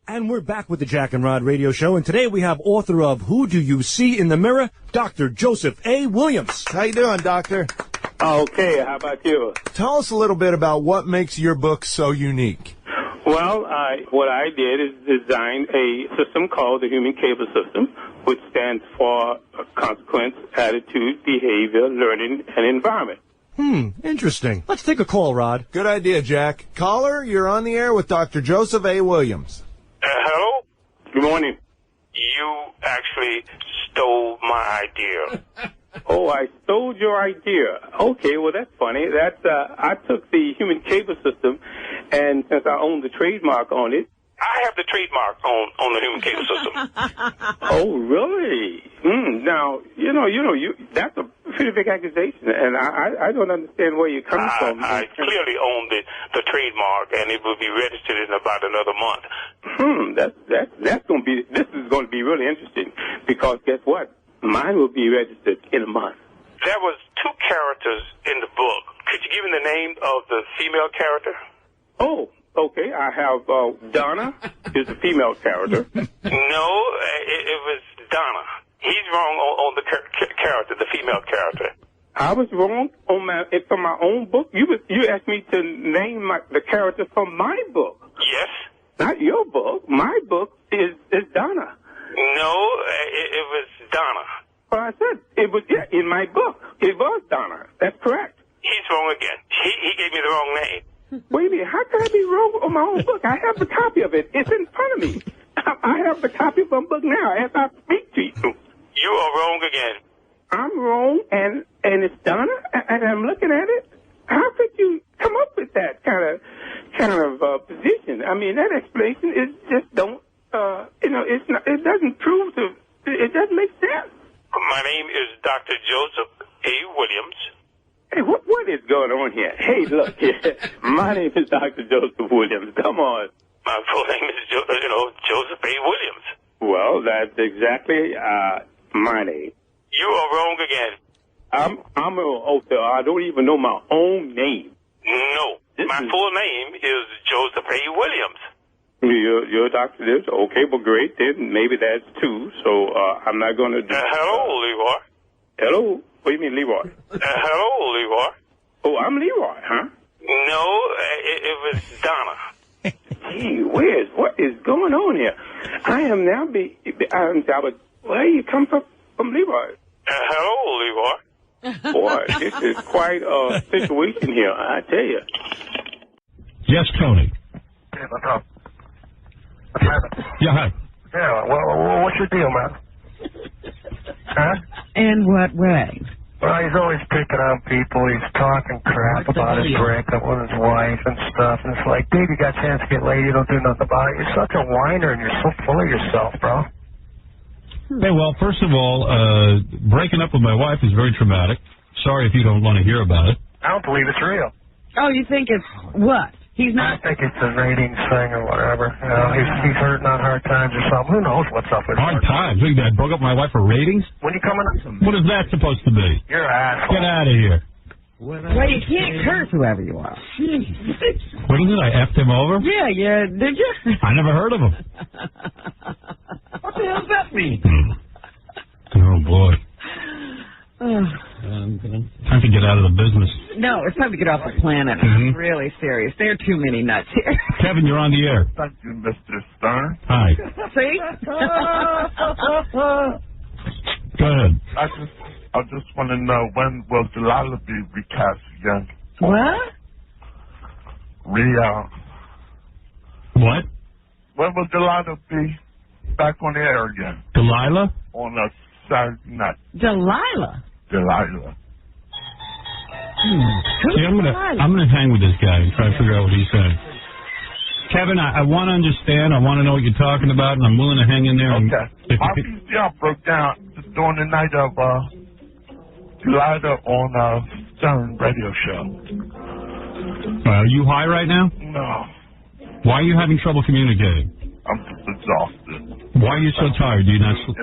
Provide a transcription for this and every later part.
And we're back with the Jack and Rod Radio Show, and today we have author of Who Do You See in the Mirror, Dr. Joseph A. Williams. How you doing, Doctor? Okay, how about you? Tell us a little bit about what makes your book so unique. Well, what I did is design a system called the Human Cable System, which stands for Consequence, Attitude, Behavior, Learning, and Environment. Interesting. Let's take a call, Rod. Good idea, Jack. Caller, you're on the air with Dr. Joseph A. Williams. Hello? Good morning. You actually stole my idea. Oh, I stole your idea. Okay, well, that's funny. I took the Human Cable System, and since I own the trademark on it. I have the trademark on the Human Cable System. Oh, really? Now, that's a pretty big accusation, and I don't understand where you're coming from. I clearly own the trademark, and it will be registered in about another month. This is going to be really interesting, because guess what? Mine will be registered in a month. There was two characters in the book. Could you give me the name of the female character? Oh, okay. I have Donna is the female character. No, it was Donna. He's wrong on the character, the female character. I was wrong on my own book. You asked me to name the character from my book. Yes. Not your book. My book is Donna. No, it was Donna. Well, I said it was in my book. It was Donna. That's correct. He's wrong again. He gave me the wrong name. Wait a minute. How can I be wrong on my own book? I have the copy of it. It's in front of me. I have the copy of my book now as I speak to you. You are wrong again. I'm wrong, and it's Donna, and I'm looking at it. How could you come up with that kind of position? I mean, that explanation is just don't. It's not. It doesn't prove to. It doesn't make sense. My name is Dr. Joseph A. Williams. Hey, what is going on here? Hey, look, my name is Dr. Joseph Williams. Come on. My full name is Joseph A. Williams. Well, that's exactly my name. You are wrong again. I don't even know my own name. No, my full name is Joseph A. Williams. You're Dr. This? Okay, well, great. Then maybe that's two, so I'm not going to do... hello, Leroy. Hello? What do you mean, Leroy? Hello, Leroy. Oh, I'm Leroy, huh? No, it was Donna. Gee whiz, what is going on here? I am now where you come from Leroy? Hello, Leroy. Boy, this is quite a situation here, I tell you. Yes, Tony. Hey, what's up? Yeah, hi. Yeah, well, what's your deal, man? Huh? In what way? Well, he's always picking on people. He's talking crap about his breakup with his wife and stuff. And it's like, dude, you got a chance to get laid. You don't do nothing about it. You're such a whiner, and you're so full of yourself, bro. Hey, well, first of all, breaking up with my wife is very traumatic. Sorry if you don't want to hear about it. I don't believe it's real. Oh, you think it's what? He's not... I think it's a ratings thing or whatever. You know, he's hurting on hard times or something. Who knows what's up with hard times? Look at that. Broke up my wife for ratings? When you coming up? What is that supposed to be? You're an asshole. Get out of here. Well, you can't curse whoever you are. What is it? I effed him over? Yeah, did you? I never heard of him. What the hell does that mean? Oh, boy. Time to get out of the business. No, it's time to get off the planet. I'm really serious. There are too many nuts here. Kevin, you're on the air. Thank you, Mr. Stern. Hi. See? Go ahead. I just want to know, when will Delilah be recast again? What? What? When will Delilah be back on the air again? Delilah? On a Saturday night. Delilah? Delilah. See, I'm gonna hang with this guy and try to figure out what he's saying. Kevin, I want to understand. I want to know what you're talking about, and I'm willing to hang in there. Okay. I broke down during the night of Delilah on Stern radio show. Are you high right now? No. Why are you having trouble communicating? I'm just exhausted. Why are you so tired? Do you not sleep?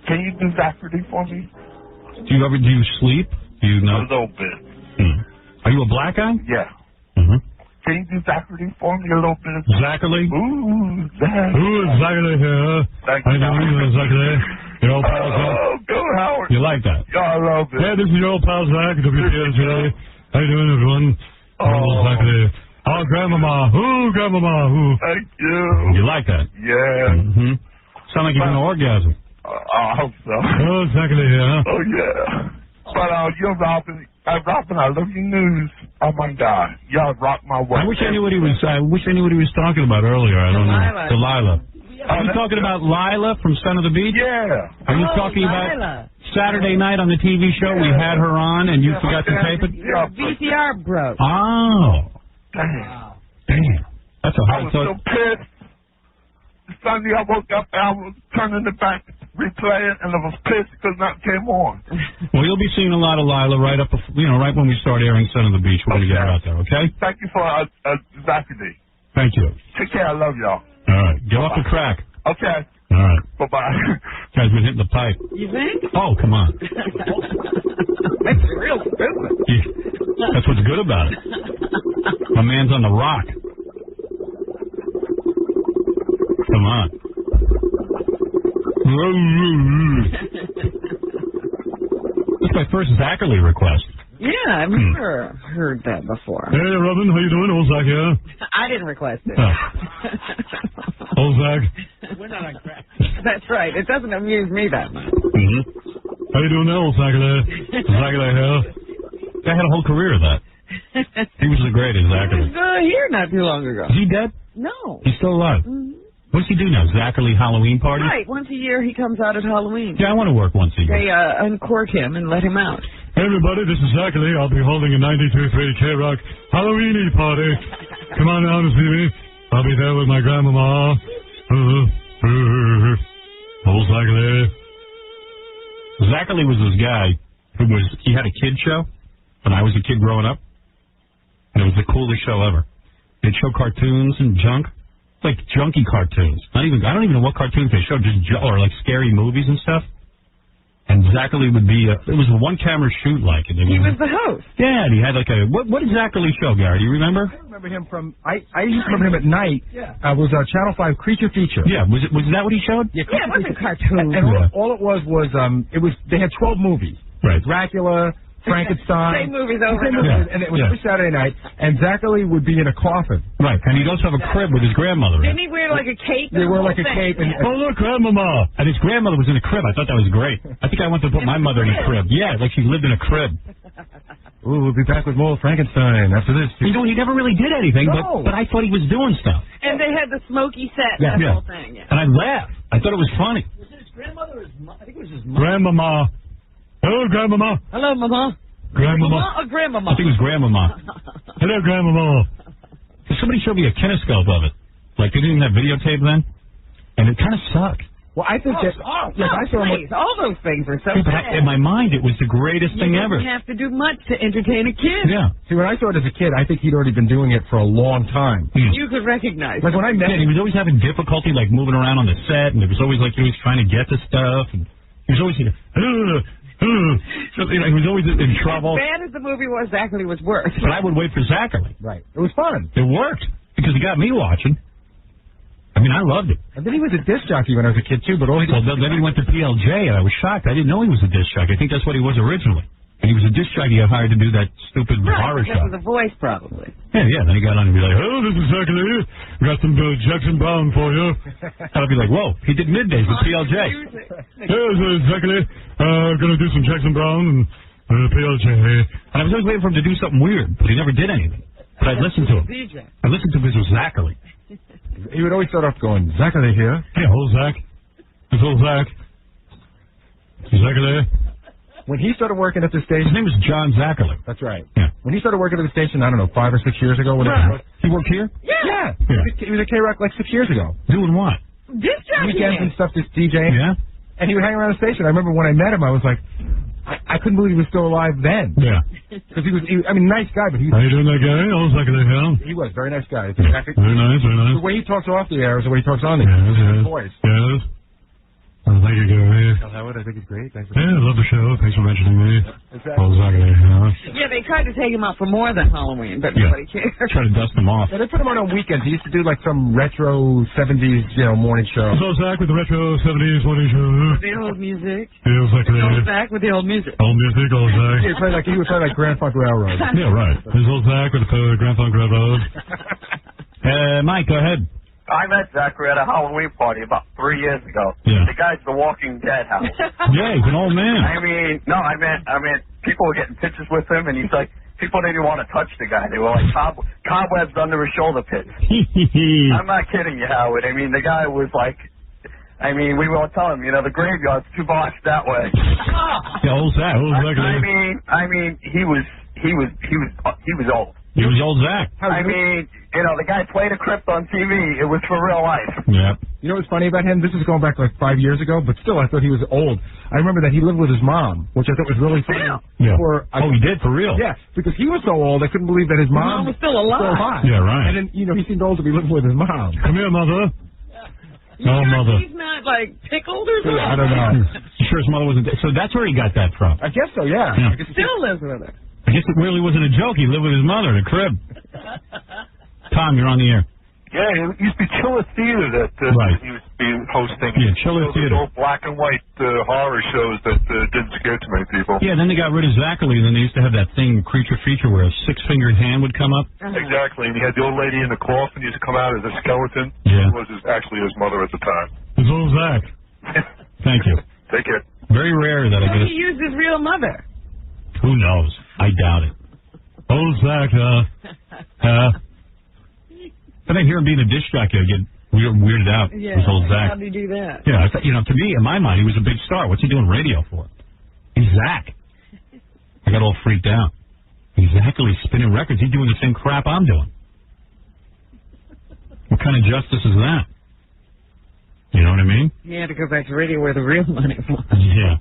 Can you do Zachary for me? Do you sleep? Do you know? A little bit. Are you a black guy? Yeah. Can you do Zachary for me a little bit? Zachary? Ooh, Zach. Ooh, Zachary here. Thank How you. you doing, Zachary? Your old pal Zach? Oh, go Howard. You like that? Yeah, I love it. Hey, this is your old pal Zach, WPLJ. How you doing, everyone? Oh. Zachary. Oh, Grandmama. Ooh, Grandmama. Ooh. Thank you. You like that? Yeah. Mm-hmm. Sound like you're going to orgasm. I hope so. Oh, Zachary here. Oh, yeah. But you're Robin. Robin, I love your news. Oh, my God. Y'all rock my world. I wish I knew what he was talking about earlier. I don't know. Delilah. Are you talking about Lila from Son of the Beach? Yeah. Are you talking about Saturday night on the TV show? We had her on and you forgot to tape it? Your VCR broke. Oh. Damn. That's a hard I was so pissed. Sunday I woke up and I was turning it back, replaying, and I was pissed because nothing came on. Well, you'll be seeing a lot of Lila right right when we start airing Son of the Beach. We're going to get her out there, okay? Thank you for Zachary. Thank you. Take care. I love y'all. All right. Get off the crack. Okay. All right. Bye-bye. Guy's been hitting the pipe. You think? Oh, come on. Makes you real stupid. Yeah. That's what's good about it. My man's on the rock. Come on. That's my first Zachary request. Yeah, I've never heard that before. Hey, Robin, how you doing? Old Zach here. I didn't request it. Oh. Old Zach. We're not on crack. That's right. It doesn't amuse me that much. Mm-hmm. How you doing now, old Zachary? Zachary here. I had a whole career of that. He was the greatest, Zachary. He was here not too long ago. Is he dead? No. He's still alive. Mm-hmm. What's he do now? Zachary Halloween party? Right. Once a year he comes out at Halloween. Yeah, I want to work once a year. They uncork him and let him out. Hey, everybody, this is Zachary. I'll be holding a 92.3 K-Rock Halloweeny party. Come on down to see me. I'll be there with my grandmama. Old Zachary. Zachary was this guy he had a kid show when I was a kid growing up. And it was the coolest show ever. They'd show cartoons and junk. Like junky cartoons. I don't even know what cartoons they showed, or like scary movies and stuff. And Zachary would be it was a one-camera shoot like it. He was the host. Yeah, and he had like what did Zachary show, Gary? Do you remember? I remember him from I used to remember him at night. Yeah. Was Channel 5 Creature Feature. Yeah, was that what he showed? Yeah, it wasn't a cartoon. And all it was they had 12 movies. Right. Dracula, Frankenstein. Same movies over and over. over. And it was every Saturday night, and Zachary would be in a coffin. Right, and he'd also have a crib with his grandmother in. Didn't he wear like a cape? They wore like a cape. And, oh, look, Grandmama. And his grandmother was in a crib. I thought that was great. I think I went to put my mother in a crib. Yeah, like she lived in a crib. Ooh, we'll be back with more Frankenstein after this. He never really did anything, no. but I thought he was doing stuff. And they had the smoky set, that whole thing. Yeah. And I laughed. I thought it was funny. Was it his grandmother or his mom? I think it was his mom. Grandmama. Hello, Grandmama. Hello, Mama. Grandmama. Mama or Grandmama? I think it was Grandmama. Hello, Grandmama. Somebody showed me a kinescope of it. Like, they didn't have videotape then. And it kind of sucked. Well, I think I saw him. All those things are so bad. In my mind, it was the greatest thing ever. You didn't have to do much to entertain a kid. Yeah. See, when I saw it as a kid, I think he'd already been doing it for a long time. You could recognize Like, when I met he him, was always having difficulty, like, moving around on the set, and it was always like he was trying to get to stuff, and he was always, so, he was always in trouble. As bad as the movie was, Zachary was worse. But I would wait for Zachary. Right. It was fun. It worked, because he got me watching. I mean, I loved it. And then he was a disc jockey when I was a kid, too, but all he did... Well, then he went to PLJ, and I was shocked. I didn't know he was a disc jockey. I think that's what he was originally. And he was a disc jockey I hired to do that stupid horror show. Because of the voice, probably. Yeah. Then he got on and be like, oh, this is Zachary. Got some Jackson Brown for you. And I'd be like, whoa, he did middays with PLJ. Hey, Zachary. Gonna do some Jackson Brown and PLJ. And I was always waiting for him to do something weird, but he never did anything. But I'd listen to him. I listened to him because it was Zachary. He would always start off going, Zachary here. Hey, old Zach. It's old Zach. Zachary. When he started working at the station... His name was John Zachary. That's right. Yeah. When he started working at the station, I don't know, 5 or 6 years ago, whatever it was. He worked here? Yeah. He was at K-Rock like 6 years ago. Doing what? Disc jockey. Weekends and stuff, just DJing. Yeah. And he would hang around the station. I remember when I met him, I was like, I couldn't believe he was still alive then. Yeah. Because he was, nice guy, but he was... How you doing, that guy? Old Zachary here. He was, very nice guy. Very nice, very nice. The way he talks off the air is the way he talks on the air. Yes. His voice. Yes. Thank you, Gary. Howard, I think it's great. Thanks for Yeah, I love the show. Thanks for mentioning me. Exactly. Well, exactly. Yeah, they tried to take him out for more than Halloween, but nobody cared. Try to dust him off. Yeah, they put him on weekends. He used to do like some retro 70s, morning show. So Zach with the retro 70s morning show. The old music. Yeah, exactly. Old Zach with the old music. Old music, old Zach. He would play like Grand Funk Railroad. Yeah, right. There's old Zach with the Grand Funk Railroad. Mike, go ahead. I met Zachary at a Halloween party about 3 years ago. Yeah. The guy's the Walking Dead house. Yeah, he's an old man. I mean, people were getting pictures with him, and he's like, people didn't even want to touch the guy. They were like cobwebs under his shoulder pits. I'm not kidding you, Howard. I mean, the guy was like, we were telling him, the graveyard's 2 blocks that way. Yeah, old Zach. Old Zach. He was old. He was old Zach. The guy played a crypt on TV. It was for real life. Yeah. You know what's funny about him? This is going back like 5 years ago, but still, I thought he was old. I remember that he lived with his mom, which I thought was really funny. Yeah. He did, for real? Yeah, because he was so old, I couldn't believe that his mom was still alive. Yeah, right. And then, he seemed old to be living with his mom. Come here, mother. Mother. He's not, pickled or something? I don't know. You sure his mother wasn't dead? So that's where he got that from. I guess so, yeah. Yeah. I guess Still lives with her. I guess it really wasn't a joke. He lived with his mother in a crib. Tom, you're on the air. Yeah, it used to be Chiller Theater that he was being hosting. Yeah, Chiller Theater. Old black and white horror shows that didn't scare too many people. Yeah, then they got rid of Zachary, and then they used to have that thing, Creature Feature, where a 6-fingered hand would come up. Exactly, and he had the old lady in the coffin. He used to come out as a skeleton. Yeah. It was actually his mother at the time. It's old Zach. Thank you. Take care. Very rare that I get He used his real mother. Who knows? I doubt it. Old Zach, But I hear him being a disc jockey, I get weirded out. Yeah, This old Zach. how do you do that? Yeah, I thought, to me, in my mind, he was a big star. What's he doing radio for? He's Zach. I got all freaked out. He's actually spinning records. He's doing the same crap I'm doing. What kind of justice is that? You know what I mean? He had to go back to radio where the real money was. Yeah.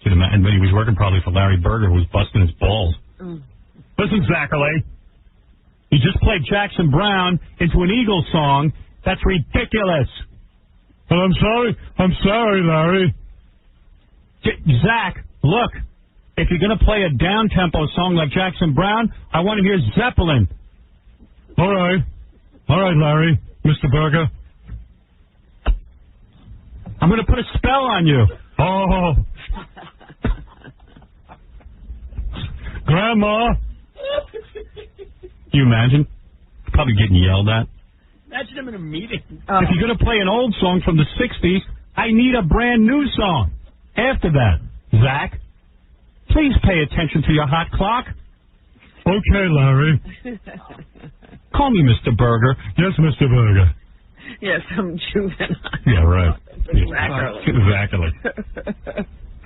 And then he was working probably for Larry Berger, who was busting his balls. Listen, Zachary. You just played Jackson Brown into an Eagles song. That's ridiculous. Well, I'm sorry, Larry. Zach, look. If you're going to play a down-tempo song like Jackson Brown, I want to hear Zeppelin. All right, Larry, Mr. Berger. I'm going to put a spell on you. Oh. Grandma. Can you imagine? Probably getting yelled at. Imagine him in a meeting. If you're going to play an old song from the 60s, I need a brand new song. After that, Zach, please pay attention to your hot clock. Okay, Larry. Call me Mr. Berger. Yes, Mr. Berger. Yes, I'm juvenile. Yeah, right. Exactly.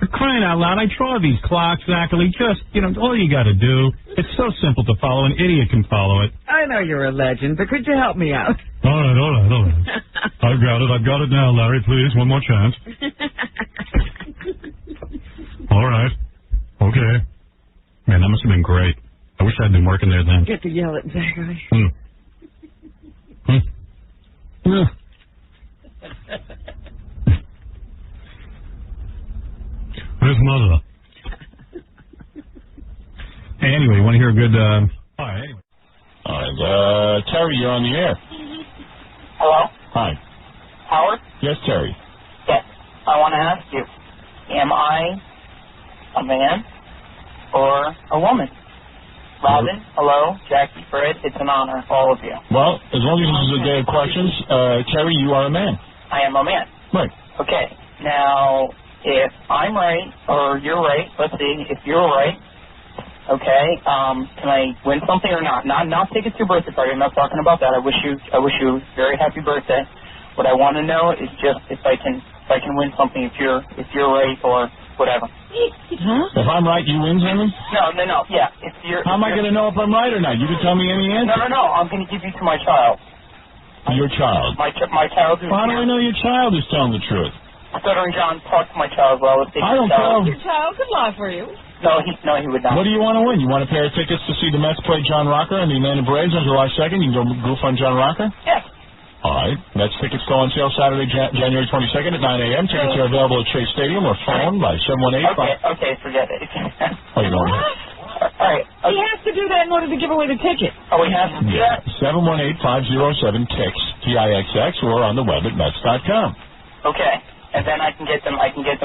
For crying out loud, I draw these clocks, Zachary. Just, all you got to do. It's so simple to follow. An idiot can follow it. I know you're a legend, but could you help me out? All right. I've got it now, Larry. Please, one more chance. All right. Okay. Man, that must have been great. I wish I'd been working there then. Get to yell at Zachary. Where's Mother? Hey, anyway, you want to hear a good, all right, anyway. All right, Terry, you're on the air. Hello? Hi. Howard? Yes, Terry. Yes. I want to ask you, am I a man or a woman? Robin, hello, Jackie, Fred, it's an honor, all of you. Well, as long as this is a day of questions, Terry, you are a man. I am a man. Right. Okay. Now, if I'm right, or you're right, let's see, if you're right, okay, can I win something or not? Not take it to your birthday party, I'm not talking about that. I wish you a very happy birthday. What I want to know is just if I can win something, if you're right or whatever. If I'm right, you win something? No, yeah. How am I going to know if I'm right or not? You can tell me any answer. No, I'm going to give you to my child. Your child? My child is How do I know your child is telling the truth? Stuttering John, talk to my child as well. I don't care. Your child could lie for you. No, he would not. What do you want to win? You want a pair of tickets to see the Mets play John Rocker and the Atlanta Braves on July 2nd? You can go goof on John Rocker? Yes. All right. That's tickets go on sale Saturday, January 22nd at 9 a.m. Tickets are available at Chase Stadium or phone by 718. Okay, forget it. Oh, you don't know. All right. He has to do that in order to give away the ticket. Oh, we have to do that? 718-507-TIXX, T-I-X-X, or on the web at Mets.com. Okay. And then I can get them.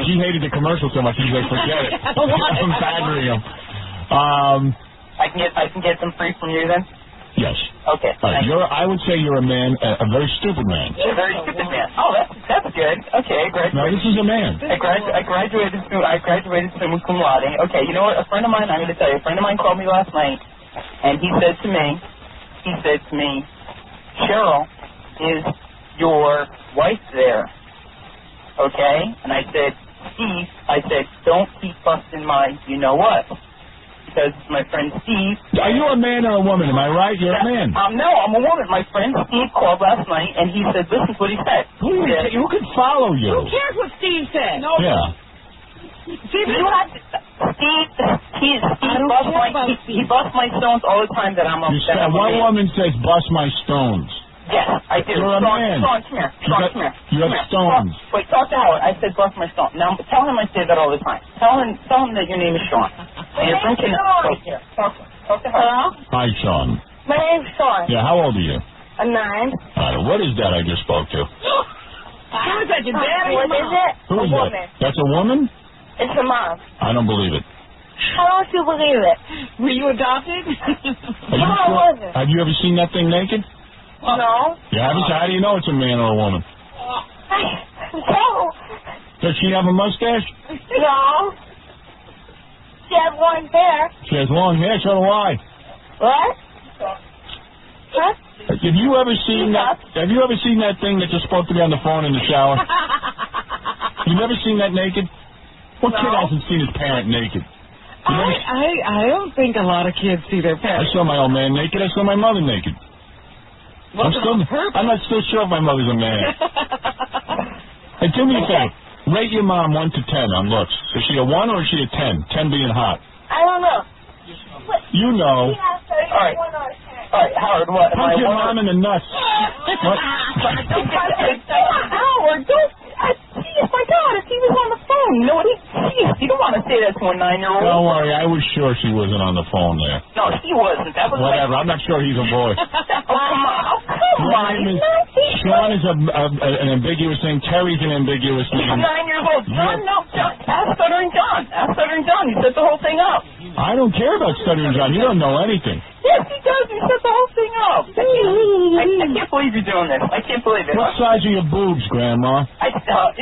He hated the commercial so much, he's like, forget it. I'm badgering him. I can get them free from you then? Yes. Okay. I would say you're a man, a very stupid man. A very stupid man. Oh, that's good. Okay, I graduated. No, this is a man. I graduated summa cum laude. Okay, you know what? I'm going to tell you, a friend of mine called me last night, and he said to me, Cheryl, is your wife there? Okay? And I said, don't keep busting my you-know-what. Because my friend Steve... Are you a man or a woman? Am I right? You're a man. No, I'm a woman. My friend Steve called last night, and he said, listen to what he said. Who can follow you? Who cares what Steve said? No. Yeah. Steve busts my stones all the time that I'm upset. One woman says, bust my stones. Yes, I do. You're a man. Sean, come here. Come here. You have stones. Wait, talk to Howard. I said bust my stone. Now, tell him I say that all the time. Tell him that your name is Sean. And you're from Connecticut. Here, talk to Howard. Hi, Sean. My name's Sean. Yeah, how old are you? I'm 9. What is that I just spoke to? Who is that, your dad or your What mom? is it? Who is woman. that? That's a woman? It's a mom. I don't believe it. How don't you believe it? Were you adopted? No, I wasn't. Have you ever seen that thing naked? No. You haven't? How do you know it's a man or a woman? No. Does she have a mustache? No. She has long hair. She has long hair, so do I. What? Huh? Have you ever seen that? Have you ever seen that thing that just spoke to me on the phone in the shower? You never seen that naked? What kid hasn't seen his parent naked? I don't think a lot of kids see their I parents. saw my old man naked. I saw my mother naked. I'm not still sure if my mother's a man. Hey, do me a favor. Rate your mom 1 to 10 on looks. Is she a 1 or is she a 10? 10 being hot. I don't know. You know. All right, Howard, what? Punch your mom in the nuts. What? Howard, don't. My God, if he was on the phone, you know what? You don't want to say that to a 9-year-old. Don't worry, I was sure she wasn't on the phone there. No, he wasn't. That was whatever. I'm not sure he's a boy. Come on. Sean is an ambiguous thing. Terry's an ambiguous He's name. 9 years old. John, no, John. Ask Stuttering John. Ask Stuttering John. He set the whole thing up. I don't care about Stuttering John. You don't know anything. Yes, he does. He set the whole thing up. I can't believe you're doing this. I can't believe it. What size are your boobs, Grandma? It's not.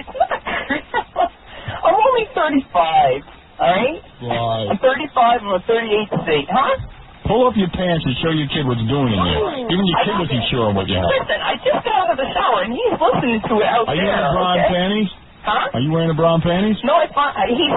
I'm only 35. All right? Why? I'm 35. I'm a 38 state. Huh? Pull up your pants and show your kid what's doing in there. Even your kid wasn't sure what you have. Listen, I just got out of the shower, and he's listening to it out there. Are you there. wearing bra and panties? Huh? Are you wearing a bra and panties? No, he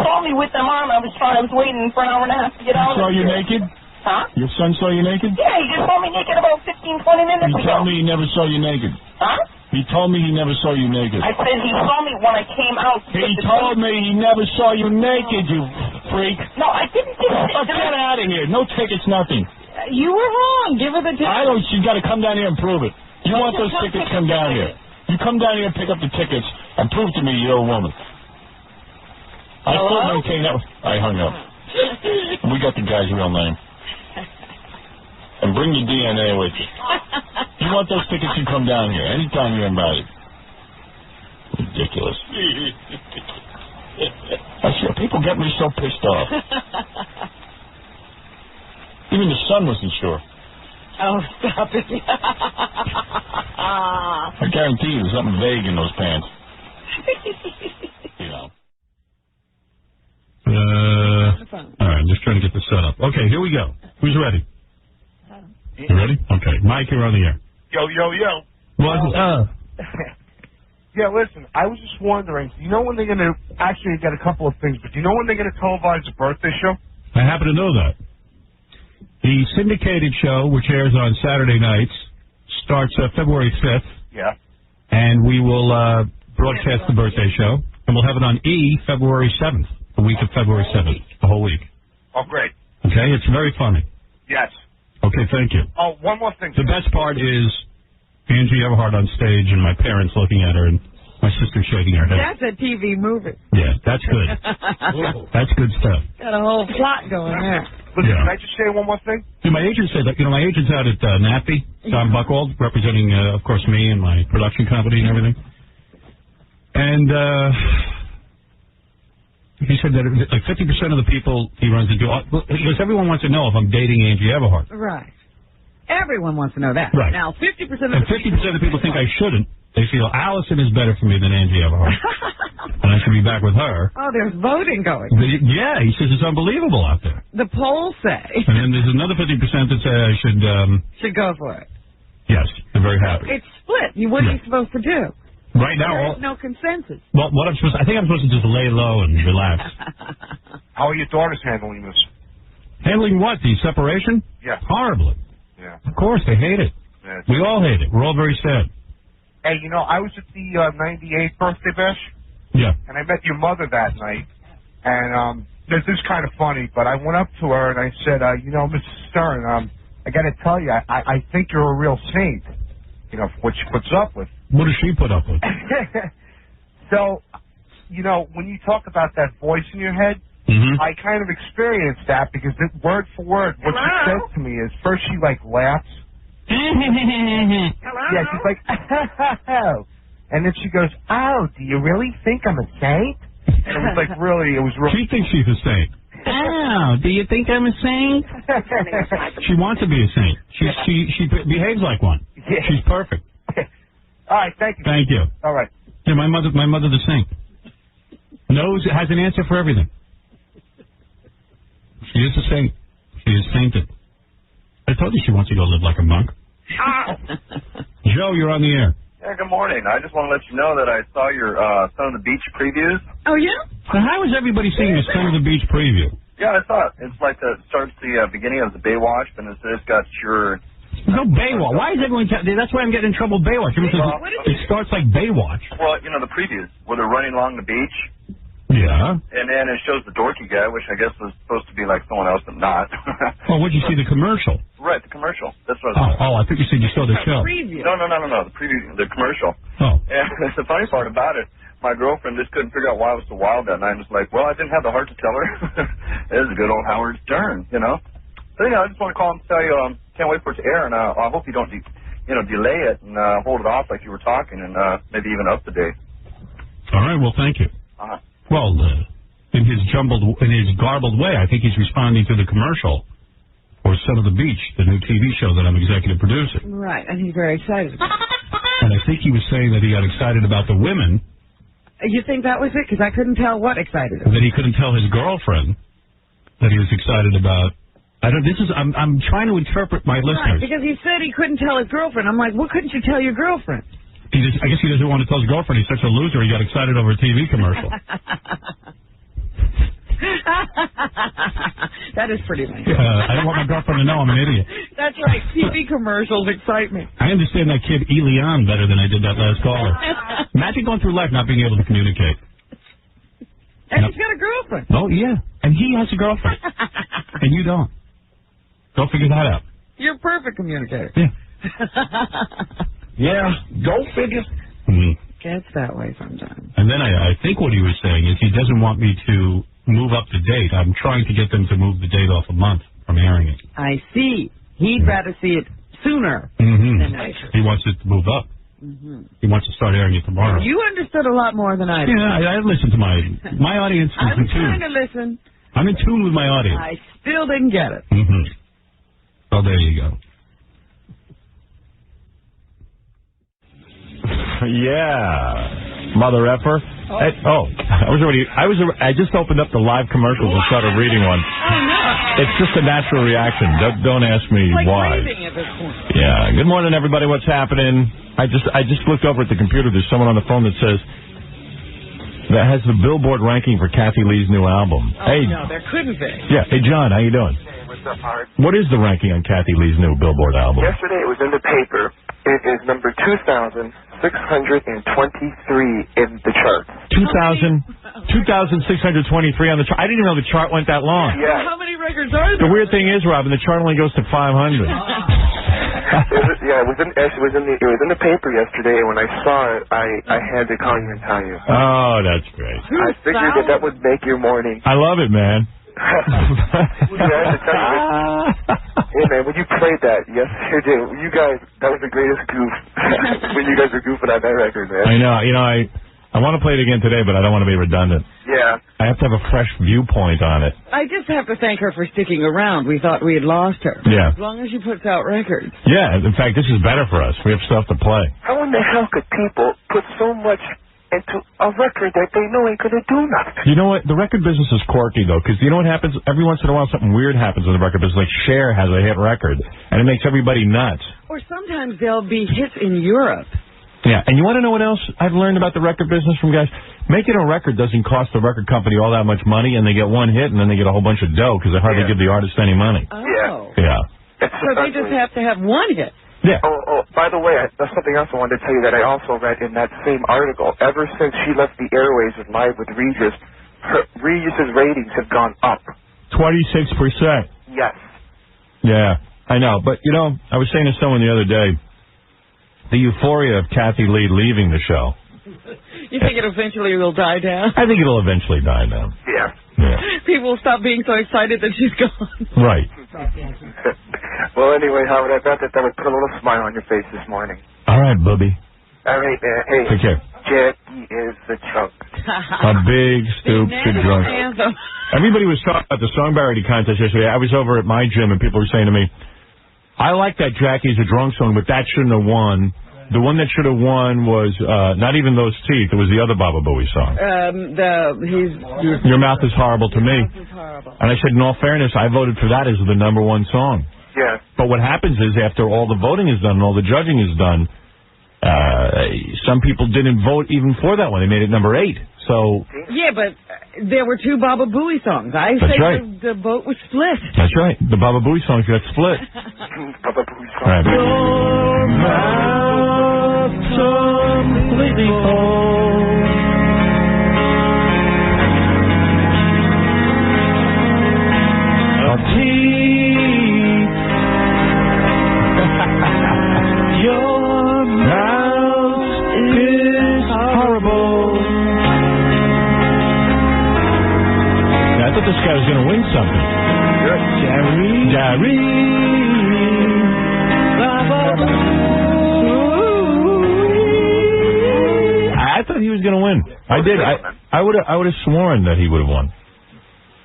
saw me with them on. I was waiting for an hour and a half to get out. He saw you naked? Huh? Your son saw you naked? Yeah, he just saw me naked about 15, 20 minutes ago. He told me he never saw you naked. Huh? He told me he never saw you naked. I said he saw me when I came out. He told me he never saw you naked, you freak. No, I didn't just... Get out of here. No tickets, nothing. You were wrong. Give her the ticket. I don't... She's got to come down here and prove it. You want those tickets, come down here. You come down here and pick up the tickets and prove to me you're a woman. I still maintain that... I hung up. We got the guy's real name. And bring your DNA with you. You want those tickets, you come down here. Anytime you're invited. Ridiculous. I swear, people get me so pissed off. Even the son wasn't sure. Oh, stop it. I guarantee you there's something vague in those pants. You know. All right, I'm just trying to get this set up. Okay, here we go. Who's ready? You ready? Okay. Mike, you're on the air. Yo. Yeah, listen, I was just wondering, you know when they're going to, actually get a couple of things, but do you know when they're going to televise the birthday show? I happen to know that. The syndicated show, which airs on Saturday nights, starts February 5th. Yeah. And we will broadcast the birthday show, and we'll have it on February 7th, the week of February 7th, the whole week. Oh, great. Okay? It's very funny. Yes. Okay, thank you. Oh, one more thing. The best part is Angie Everhart on stage and my parents looking at her and my sister shaking her head. That's a TV movie. Yeah, that's good. That's good stuff. Got a whole plot going there. Listen, can I just say one more thing? Yeah, my agent said that, my agent's out at NAPI, Don Buchwald, representing, of course, me and my production company and everything. And he said that like 50% of the people he runs into, because everyone wants to know if I'm dating Angie Everhart. Right. Everyone wants to know that. Right. Now, 50% of and 50% of the people think I shouldn't. They feel Allison is better for me than Angie Everhart. And I should be back with her. Oh, there's voting going. Yeah, he says it's unbelievable out there. The polls say. And then there's another 50% that say I should go for it. Yes, they're very happy. It's split. What are you supposed to do? Right now, there is no consensus. Well, what I think I'm supposed to just lay low and relax. How are your daughters handling this? Handling what? The separation? Yeah. Horribly. Yeah. Of course, they hate it. Yeah, we all hate it. We're all very sad. Hey, I was at the 98th birthday bash. Yeah. And I met your mother that night. And this is kind of funny, but I went up to her and I said, Mrs. Stern, I got to tell you, I think you're a real saint. For what she puts up with. What does she put up with? So, when you talk about that voice in your head, I kind of experienced that because word for word, what she says to me is first she laughs. Hello? Yeah, she's like, oh. And then she goes, oh, do you really think I'm a saint? And it was really. She thinks she's a saint. Oh, do you think I'm a saint? She wants to be a saint. She behaves like one. Yeah. She's perfect. All right, thank you. Thank you. All right. Yeah, my mother the saint. Has an answer for everything. She is a saint. She is sainted. I told you she wants to go live like a monk. Joe, you're on the air. Yeah, good morning. I just want to let you know that I saw your Son of the Beach previews. Oh, yeah? So how is everybody seeing your Son of the Beach preview? Yeah, I saw it. It's like starts the beginning of the Baywatch, and it's got your... No Baywatch. Why is everyone... That's why I'm getting in trouble with Baywatch. It starts like Baywatch. Well, the previews, where they're running along the beach. Yeah. And then it shows the dorky guy, which I guess was supposed to be like someone else, but not. Well, what'd you see, the commercial? Right, the commercial. That's what I think you said you saw the show. Preview. No, the preview, the commercial. Oh. And the funny part about it, my girlfriend just couldn't figure out why I was so wild that night. I'm just like, well, I didn't have the heart to tell her. This is good old Howard Stern, So, I just want to call and tell you, can't wait for it to air, and I hope you don't, delay it and hold it off like you were talking, and maybe even up to date. All right, well, thank you. Well, in his garbled way, I think he's responding to the commercial for Son of the Beach, the new TV show that I'm executive producing. Right, and he's very excited about it. And I think he was saying that he got excited about the women. You think that was it? Because I couldn't tell what excited him. That he couldn't tell his girlfriend that he was excited about. I'm trying to interpret my listeners. Right, because he said he couldn't tell his girlfriend. I'm like, what couldn't you tell your girlfriend? I guess he doesn't want to tell his girlfriend he's such a loser he got excited over a TV commercial. That is pretty nice. I don't want my girlfriend to know I'm an idiot. That's right. TV commercials excite me. I understand that kid Elian better than I did that last caller. Imagine going through life not being able to communicate. And he's got a girlfriend. Oh, yeah. And he has a girlfriend. And you don't. Go figure that out. You're a perfect communicator. Yeah. Yeah, go figure. Gets that way sometimes. And then I think what he was saying is he doesn't want me to move up the date. I'm trying to get them to move the date off a month from airing it. I see. He'd rather see it sooner than later. He wants it to move up. He wants to start airing it tomorrow. You understood a lot more than I did. Yeah, I listened to my audience. I was trying to listen. I'm in tune with my audience. I still didn't get it. Oh, there you go. Yeah, mother effer. I just opened up the live commercials and started reading one. Oh no! It's just a natural reaction. Don't ask me like why. breathing at this point. Yeah. Good morning, everybody. What's happening? I just looked over at the computer. There's someone on the phone that says that has the Billboard ranking for Kathy Lee's new album. Oh no, there couldn't be. Yeah. Hey, John, how you doing? What's up, Howard? What is the ranking on Kathy Lee's new Billboard album? Yesterday it was in the paper. It is number 2,623 in the chart. 2,623 on the chart. I didn't even know the chart went that long. Yeah. How many records are there? The weird thing is, Robin, the chart only goes to 500. Yeah, it was in the paper yesterday, and when I saw it, I had to call you and tell you. Oh, that's great. I figured that would make your morning. I love it, man. Yeah, I have to tell you. Hey, man, when you played that yesterday, you guys, that was the greatest goof when you guys were goofing on that record, man. I know. You know, I want to play it again today, but I don't want to be redundant. Yeah. I have to have a fresh viewpoint on it. I just have to thank her for sticking around. We thought we had lost her. Yeah. As long as she puts out records. Yeah, in fact, this is better for us. We have stuff to play. How in the hell could people put so much into a record that they know ain't going to do nothing? You know what? The record business is quirky, though, because you know what happens? Every once in a while, something weird happens in the record business. Like Cher has a hit record, and it makes everybody nuts. Or sometimes there'll be hits in Europe. Yeah, and you want to know what else I've learned about the record business from guys? Making a record doesn't cost the record company all that much money, and they get one hit, and then they get a whole bunch of dough because they hardly give the artist any money. Oh. Yeah. So they just have to have one hit. Yeah. Oh, by the way, there's something else I wanted to tell you that I also read in that same article. Ever since she left the airways with Live with Regis, Regis's ratings have gone up. 26%. Yes. Yeah, I know. But, you know, I was saying to someone the other day, the euphoria of Kathy Lee leaving the show. You think it eventually will die down? I think it'll eventually die down. Yeah. People will stop being so excited that she's gone. Right. Well, anyway, Howard, I thought that would put a little smile on your face this morning. All right, Bubby. All right, man. Hey, take care. Jackie is the chunk. A big, stupid drunk. Everybody was talking about the songparody contest yesterday. I was over at my gym, and people were saying to me, I like that Jackie's a drunk song, but that shouldn't have won. The one that should have won was Not Even Those Teeth. It was the other Baba Booey song. Your Mouth Is Horrible to Me. And I said, in all fairness, I voted for that as the #1 song. Yeah. But what happens is after all the voting is done and all the judging is done, some people didn't vote even for that one. They made it #8. So. Yeah, but there were 2 Baba Booey songs. I That's say right. the vote was split. That's right. The Baba Booey songs got split. Baba Booey song. Right. Your mouth completely whole. Of teeth. Your mouth is horrible. I thought this guy was going to win something. Jerry. I thought he was going to win. I did. I would have sworn that he would have won.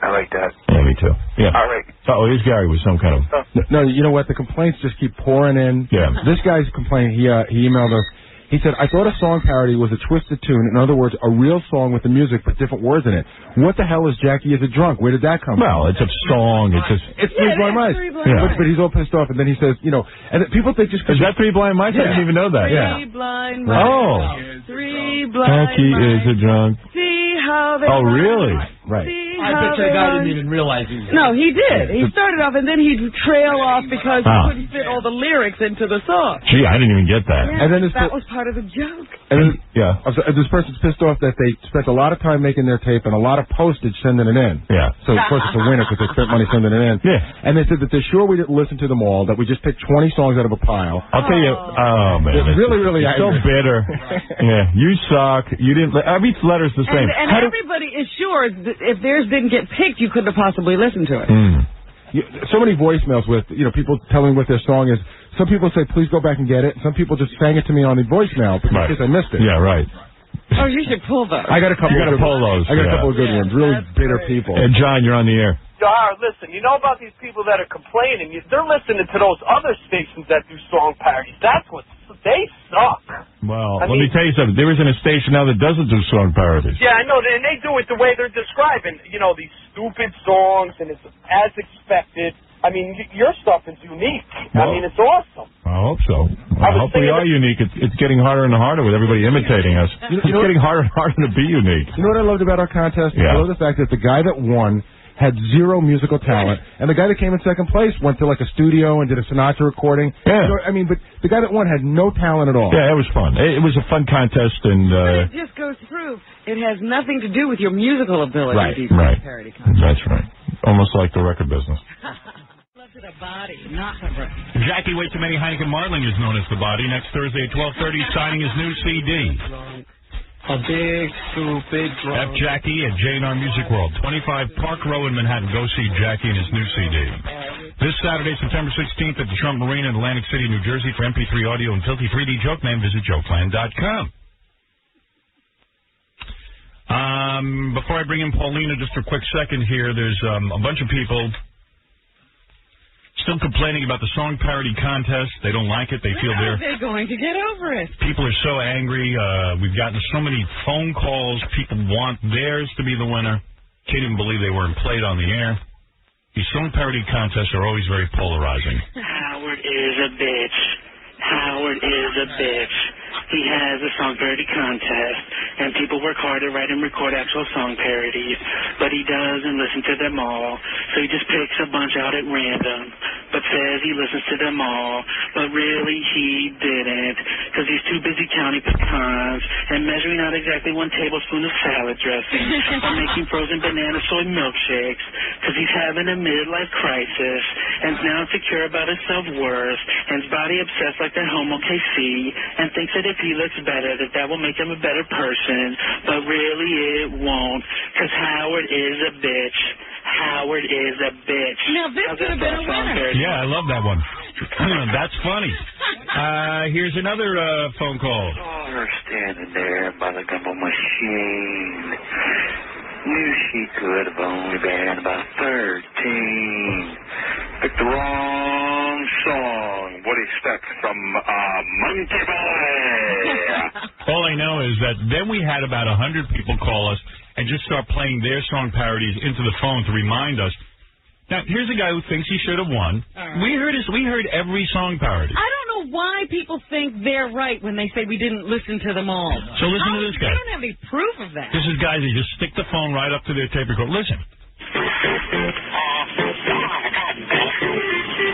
I like that. Yeah, me too. Yeah. All right. Oh, here's Gary with some kind of... No, you know what? The complaints just keep pouring in. Yeah. This guy's complaint, he emailed us. He said, I thought a song parody was a twisted tune. In other words, a real song with the music but different words in it. What the hell is Jackie is a Drunk? Where did that come from? Well, it's a song. It's just... It's Three Blind Mice. Yeah. But he's all pissed off, and then he says, you know, and people think just... Is that Three Blind Mice? Yeah. I didn't even know that. Three blind mice. Oh. 3 blind Jackie is a drunk. See how they... Oh, really? Right. I bet you the guy didn't even realize he was... No, he did. He started off, and then he'd trail off because he couldn't fit all the lyrics into the song. Gee, I didn't even get that. Yeah, And then that was part of the joke. And then, this person's pissed off that they spent a lot of time making their tape and a lot of postage sending it in. Yeah. So, of course, it's a winner because they spent money sending it in. Yeah. And they said that they're sure we didn't listen to them all, that we just picked 20 songs out of a pile. I'll tell you, oh, man. It's really it's so angry. bitter. Yeah, you suck. You didn't. Every letter's the same. And everybody is sure that if theirs didn't get picked, you couldn't have possibly listened to it. So many voicemails with, people telling me what their song is. Some people say, please go back and get it. Some people just sang it to me on the voicemail because I missed it. Yeah, right. Oh, you should pull those. I got a couple. You got to pull those. I got a couple of good ones. Really bitter people. And John, you're on the air. Listen, you know about these people that are complaining? They're listening to those other stations that do song parodies. That's what they suck. Well, let me tell you something. There isn't a station now that doesn't do song parodies. Yeah, I know, and they do it the way they're describing. These stupid songs, and it's as expected. I mean, your stuff is unique. Well, I mean, it's awesome. I hope so. I hope we are unique. It's getting harder and harder with everybody imitating us. It's getting harder and harder to be unique. You know what I loved about our contest? Yeah. I love the fact that the guy that won had zero musical talent, and the guy that came in second place went to like a studio and did a Sinatra recording. Yeah. But the guy that won had no talent at all. Yeah, it was fun. It was a fun contest, and But it just goes to prove it has nothing to do with your musical ability. Right, these right. parody contests. That's right. Almost like the record business. The body, not the brain. Jackie Way Too Many Heineken Marling is known as The Body. Next Thursday at 12:30, signing his new CD. A big, stupid F. Jackie at J&R Music World, 25 Park Row in Manhattan. Go see Jackie and his new CD. This Saturday, September 16th at the Trump Marina in Atlantic City, New Jersey. For MP3 audio and filthy 3D Joke Man, visit jokeland.com. Before I bring in Paulina, just a quick second here, there's a bunch of people still complaining about the song parody contest. They don't like it. They feel they're going to get over it. People are so angry. We've gotten so many phone calls. People want theirs to be the winner. Can't even believe they weren't played on the air. These song parody contests are always very polarizing. Howard is a bitch. Howard is a bitch. He has a song parody contest, and people work hard to write and record actual song parodies, but he doesn't listen to them all, so he just picks a bunch out at random, but says he listens to them all, but really he didn't, because he's too busy counting pecans and measuring out exactly 1 tablespoon of salad dressing, or making frozen banana soy milkshakes, because he's having a midlife crisis, and's now insecure about his self-worth, and's body obsessed like that homo KC, and thinks that if he looks better, that will make him a better person, but really it won't, because Howard is a bitch. Howard is a bitch. Now, this could have been a winner. Yeah, I love that one. That's funny. Here's another phone call. Saw her standing there by the gumbo machine. Knew she could have only been about 13. Picked the wrong song. What do you expect from Monkey Boy? All I know is that then we had about 100 people call us and just start playing their song parodies into the phone to remind us. Now, here's a guy who thinks he should have won. Right. We heard every song parody. I don't know why people think they're right when they say we didn't listen to them all. So listen to this guy. I don't have any proof of that. This is guys who just stick the phone right up to their tape recorder. Listen.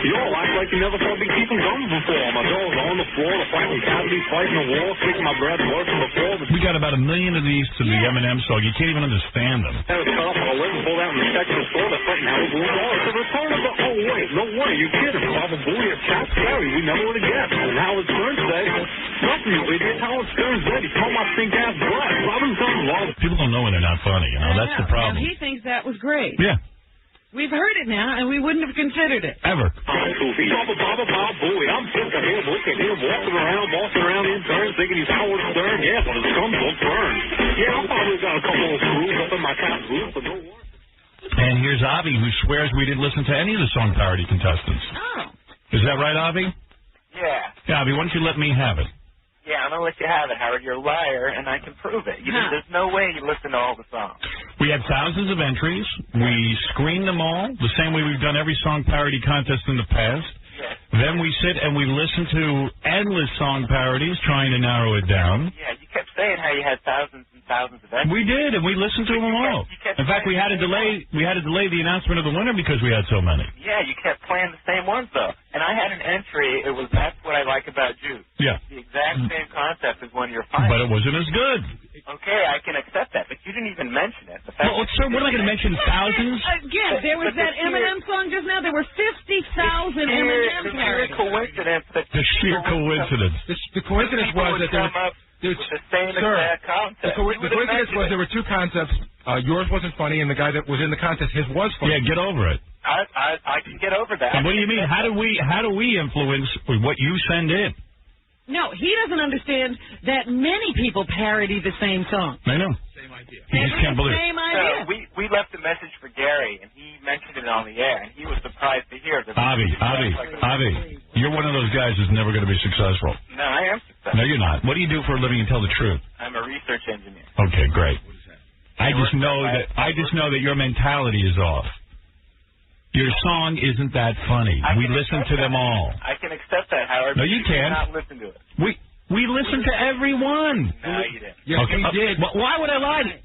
You all act like you never saw Big Teeth and Gums before. My dog's on the floor, the fighting cavities, fighting the wall, kicking my breath, working the floor. We got about 1 million of these to the M&M song. You can't even understand them. I was cut off my leg and pulled out in the section of the store. They're fighting Howard Blue Ball. It's a return of the, oh, wait, no way, you're kidding. Baba Booey at Cat Scary. We never would have guessed. And Howard Stern said, nothing, you idiot. Howard Stern's dead. He smelled my stink-ass breath. Robin Dunn loves. People don't know when they're not funny, you know. That's the problem. And he thinks that was great. Yeah. We've heard it now, and we wouldn't have considered it. Ever. Baba Booey. I'm sick of him. Look at him walking around in turns, thinking he's Howard Stern. Yeah, but his gums won't burn. Yeah, I probably got a couple of screws up in my cat's roof, but no worries. And here's Avi, who swears we didn't listen to any of the song parody contestants. Oh. Is that right, Avi? Yeah. Yeah, Avi, why don't you let me have it? Yeah, I'm going to let you have it, Howard. You're a liar, and I can prove it. There's no way you listen to all the songs. We had thousands of entries. We screened them all, the same way we've done every song parody contest in the past. Yes. Then we sit and we listen to endless song parodies, trying to narrow it down. Yeah, you kept saying how you had thousands and thousands of entries. We did, and we listened to them all. In fact, we had to delay the announcement of the winner because we had so many. Yeah, you kept playing the same ones, though. And I had an entry. It was That's What I Like About You. Yeah. The exact same concept as one you're finding. But it wasn't as good. Okay, I can accept that, but you didn't even mention it. Well, sir, what am I going to mention? Thousands? Again, there was that Eminem song just now. There were 50,000 Eminem parodies. Coincidence. The sheer coincidence. The coincidence was that there was... The same exact concept. The coincidence was there were two concepts. Yours wasn't funny, and the guy that was in the contest, his was funny. Yeah, get over it. I can get over that. And what do you mean? How do we influence what you send in? No, he doesn't understand that many people parody the same song. I know. Same idea. He just can't believe it. Same idea. We left a message for Gary, and he mentioned it on the air, and he was surprised to hear that. Avi, you're one of those guys who's never going to be successful. No, I am successful. No, you're not. What do you do for a living and tell the truth? I'm a research engineer. Okay, great. I just know that your mentality is off. Your song isn't that funny. We listen to them all. I can accept that, Howard. No, you can't. Not listen to it. We listen to every one. No, you didn't. Yes, okay. we did. Why would I lie?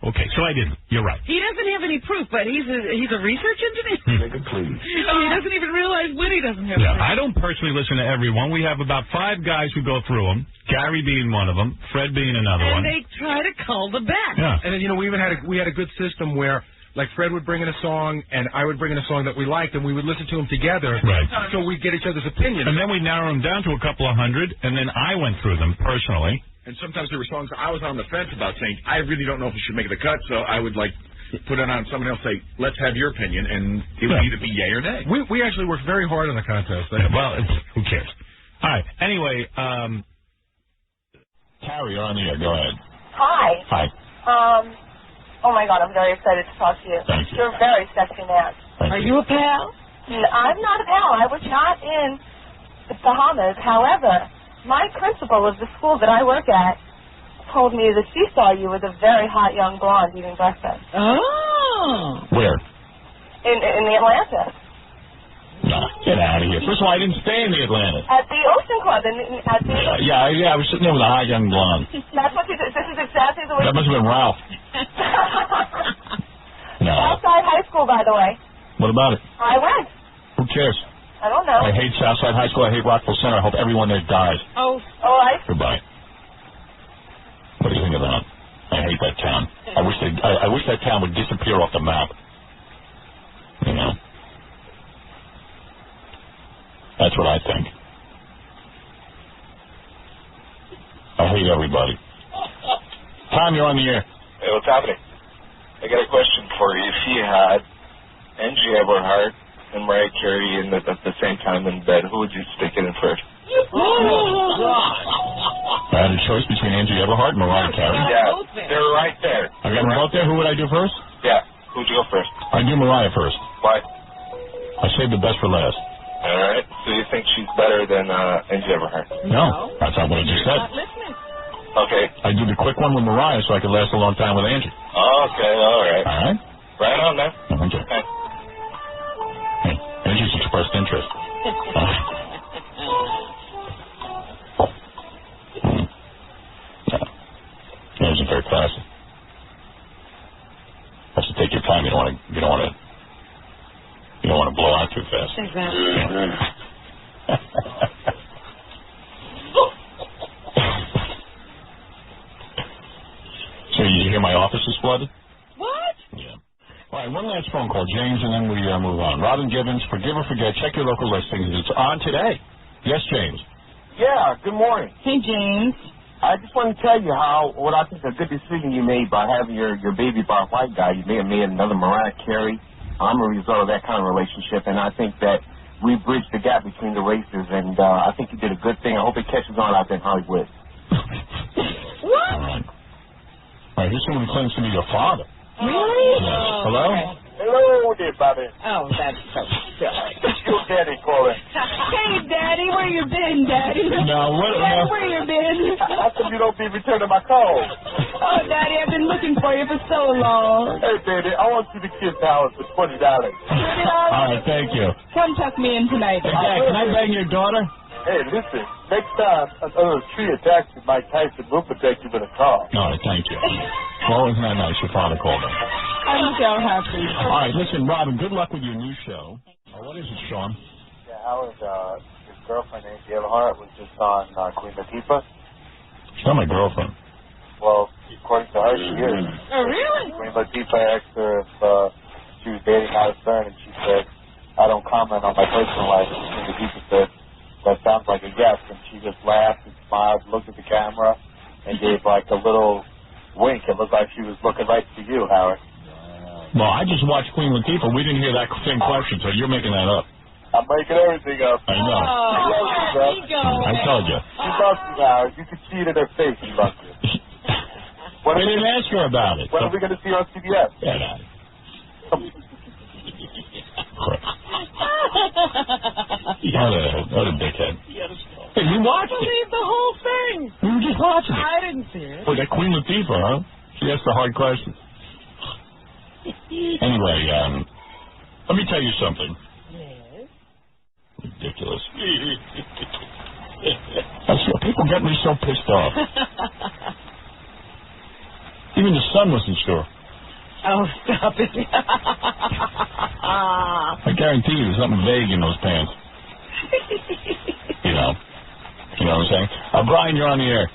Okay, so I didn't. You're right. He doesn't have any proof, but he's a research engineer. He doesn't even realize when he doesn't have proof. I don't personally listen to every one. We have about 5 guys who go through them. Gary being one of them. Fred being another one. And they try to cull the back. Yeah. And then we even had a good system where like Fred would bring in a song, and I would bring in a song that we liked, and we would listen to them together. Right. So we'd get each other's opinions. And then we'd narrow them down to a couple of hundred, and then I went through them personally. And sometimes there were songs I was on the fence about, saying, I really don't know if it should make the cut, so I would, like, put it on someone else, say, let's have your opinion, and it would either be yay or nay. We actually worked very hard on the contest. Well, who cares? All right. Anyway, Carrie, you're on the air. Go ahead. Hi. Hi. Oh my God, I'm very excited to talk to you. Thank you. You're a very sexy man. Are you a pal? I'm not a pal. I was not in the Bahamas. However, my principal of the school that I work at told me that she saw you with a very hot young blonde eating breakfast. Oh. Where? In the Atlanta. Nah, get out of here. First of all, I didn't stay in the Atlantic. At the Ocean Club. At the Yeah, I was sitting there with a hot young blonde. That's what you did. This is exactly the way. That must have been Ralph. No. Southside High School, by the way. What about it? I went. Who cares? I don't know. I hate Southside High School. I hate Rockville Center. I hope everyone there dies. Oh, I. Goodbye. What do you think of that? I hate that town. I wish that town would disappear off the map. You know. That's what I think. I hate everybody. Tom, you're on the air. Hey, what's happening? I got a question for you. If you had Angie Everhart and Mariah Carey at the same time in bed, who would you stick in first? I had a choice between Angie Everhart and Mariah Carey. Yeah, they're right there. I got them both there. Who would I do first? Yeah, who'd you go first? I'd do Mariah first. Why? I saved the best for last. All right. So you think she's better than Angie Everhart? No, that's not what I just said. Okay. I do the quick one with Mariah so I could last a long time with Angie. Okay, all right. All right? Right on, man. Okay. Hey, Angie's expressed interest. That wasn't very classy. Have to take your time. You don't want to blow out too fast. Exactly. So you hear my office is flooded? What? Yeah. All right, one last phone call, James, and then we move on. Robin Gibbons, Forgive or Forget. Check your local listings. It's on today. Yes, James. Yeah, good morning. Hey, James. I just want to tell you what I think a good decision you made by having your baby by a white guy. You may have made another Mariah Carey. I'm a result of that kind of relationship, and I think that we bridged the gap between the races, and I think you did a good thing. I hope it catches on out there in Hollywood. What? All right. All right, here's someone who claims to be your father. Really? Yes. Hello? Okay. Hello there, Bobby. Oh, that's so silly. It's your daddy calling. Hey, Daddy, where you been, Daddy? No, what? Daddy, where you been? How come you don't be returning my calls? Oh, Daddy, I've been looking for you for so long. Hey, baby, I want you to kiss Howard for $20. All right, thank you. Come tuck me in tonight. Hey, Dad, can I bang your daughter? Hey, listen, next time a tree attacks you, Mike Tyson will protect you with a car. All right, thank you. Well, isn't that nice? Your father called in. I'm so happy. All right, listen, Robin, good luck with your new show. What is it, Sean? Yeah, Howard, his girlfriend, Angie Everhart, was just on Queen Latifah. She's not my girlfriend. Well, according to her, she is. Oh, really? Queen Latifah asked her if she was dating Howard Stern, and she said, I don't comment on my personal life. And Queen Latifah said, that sounds like a yes. And she just laughed and smiled, looked at the camera, and gave like a little wink. It looked like she was looking right to you, Howard. Well, I just watched Queen Latifah. We didn't hear that same question, so you're making that up. I'm making everything up. I know. I told you. She loves you, Howard. You could see it in her face. She loves you. We didn't ask her about it. When are we going to see her on CBS? Get out of here. What a dickhead. Hey, you watched it. Believe the whole thing. We were just watching it. I didn't see it. Boy, that Queen Latifah, huh? She asked the hard questions. Anyway, let me tell you something. Yes. Ridiculous. People get me so pissed off. Even the sun wasn't sure. Oh, stop it. I guarantee you there's something vague in those pants. You know what I'm saying? Brian, you're on the air.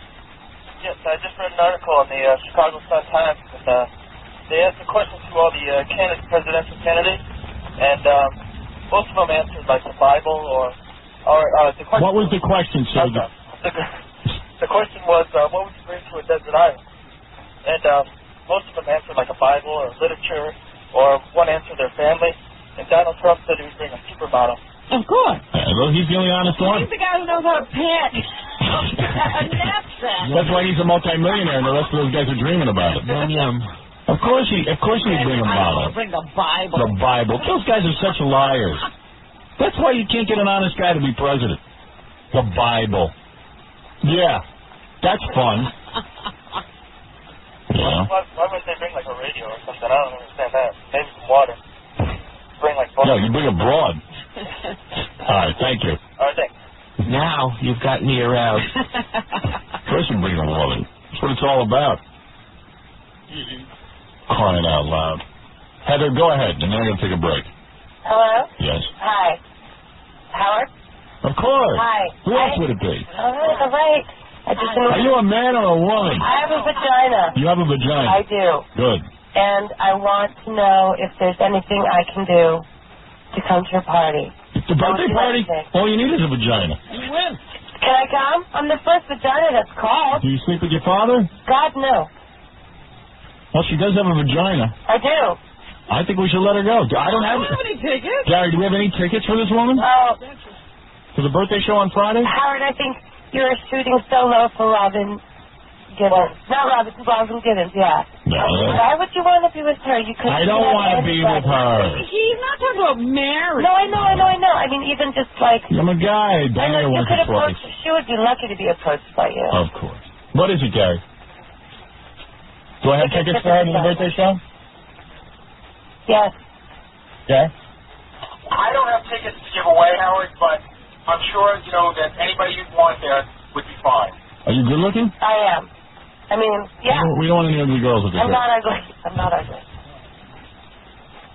Yes, I just read an article in the Chicago Sun-Times, and they asked a question to all the presidential candidates, and most of them answered like the Bible or the question. What was the question, sir? The question was, what would you bring to a desert island? And most of them answered like a Bible or literature, or one answered their family. And Donald Trump said he would bring a supermodel. Of course. Well, he's the only honest one. He's the guy who knows how to pack a knapsack. That's why he's a multimillionaire, and the rest of those guys are dreaming about it. Of course he'd bring a model. Bring the Bible. The Bible. Those guys are such liars. That's why you can't get an honest guy to be president. The Bible. Yeah, that's fun. Yeah. Why would they bring like a radio or something? I don't understand that. Maybe some water. Bring like. No, you bring a broad. All right, thank you. All right, thanks. Now you've got me aroused. Of course you bring a woman. That's what it's all about. Crying out loud. Heather, go ahead, and then I'm going to take a break. Hello? Yes. Hi. Howard? Of course. Hi. Who else would it be? All right. Are you a man or a woman? I have a vagina. You have a vagina? I do. Good. And I want to know if there's anything I can do to come to your party. The birthday party? All you need is a vagina. You win. Can I come? I'm the first vagina that's called. Do you sleep with your father? God, no. Well, she does have a vagina. I do. I think we should let her go. I don't have any tickets. Gary, do we have any tickets for this woman? Oh. For the birthday show on Friday? Howard, I think you're shooting so low for Robin Gibbons. Not Robin Gibbons, yeah. No. Why would you want to be with her? You could. I don't want to be with her. He's not talking about marriage. No, I know. I mean, even just like. I'm a guy. I know Daniel you once could or twice. approach. She would be lucky to be approached by you. Of course. What is it, Gary? Do I have tickets for her to the birthday show? Yes. Yeah? I don't have tickets to give away, Howard, but I'm sure, that anybody you'd want there would be fine. Are you good looking? I am. I mean, yeah. We don't want any ugly girls at this I'm not ugly.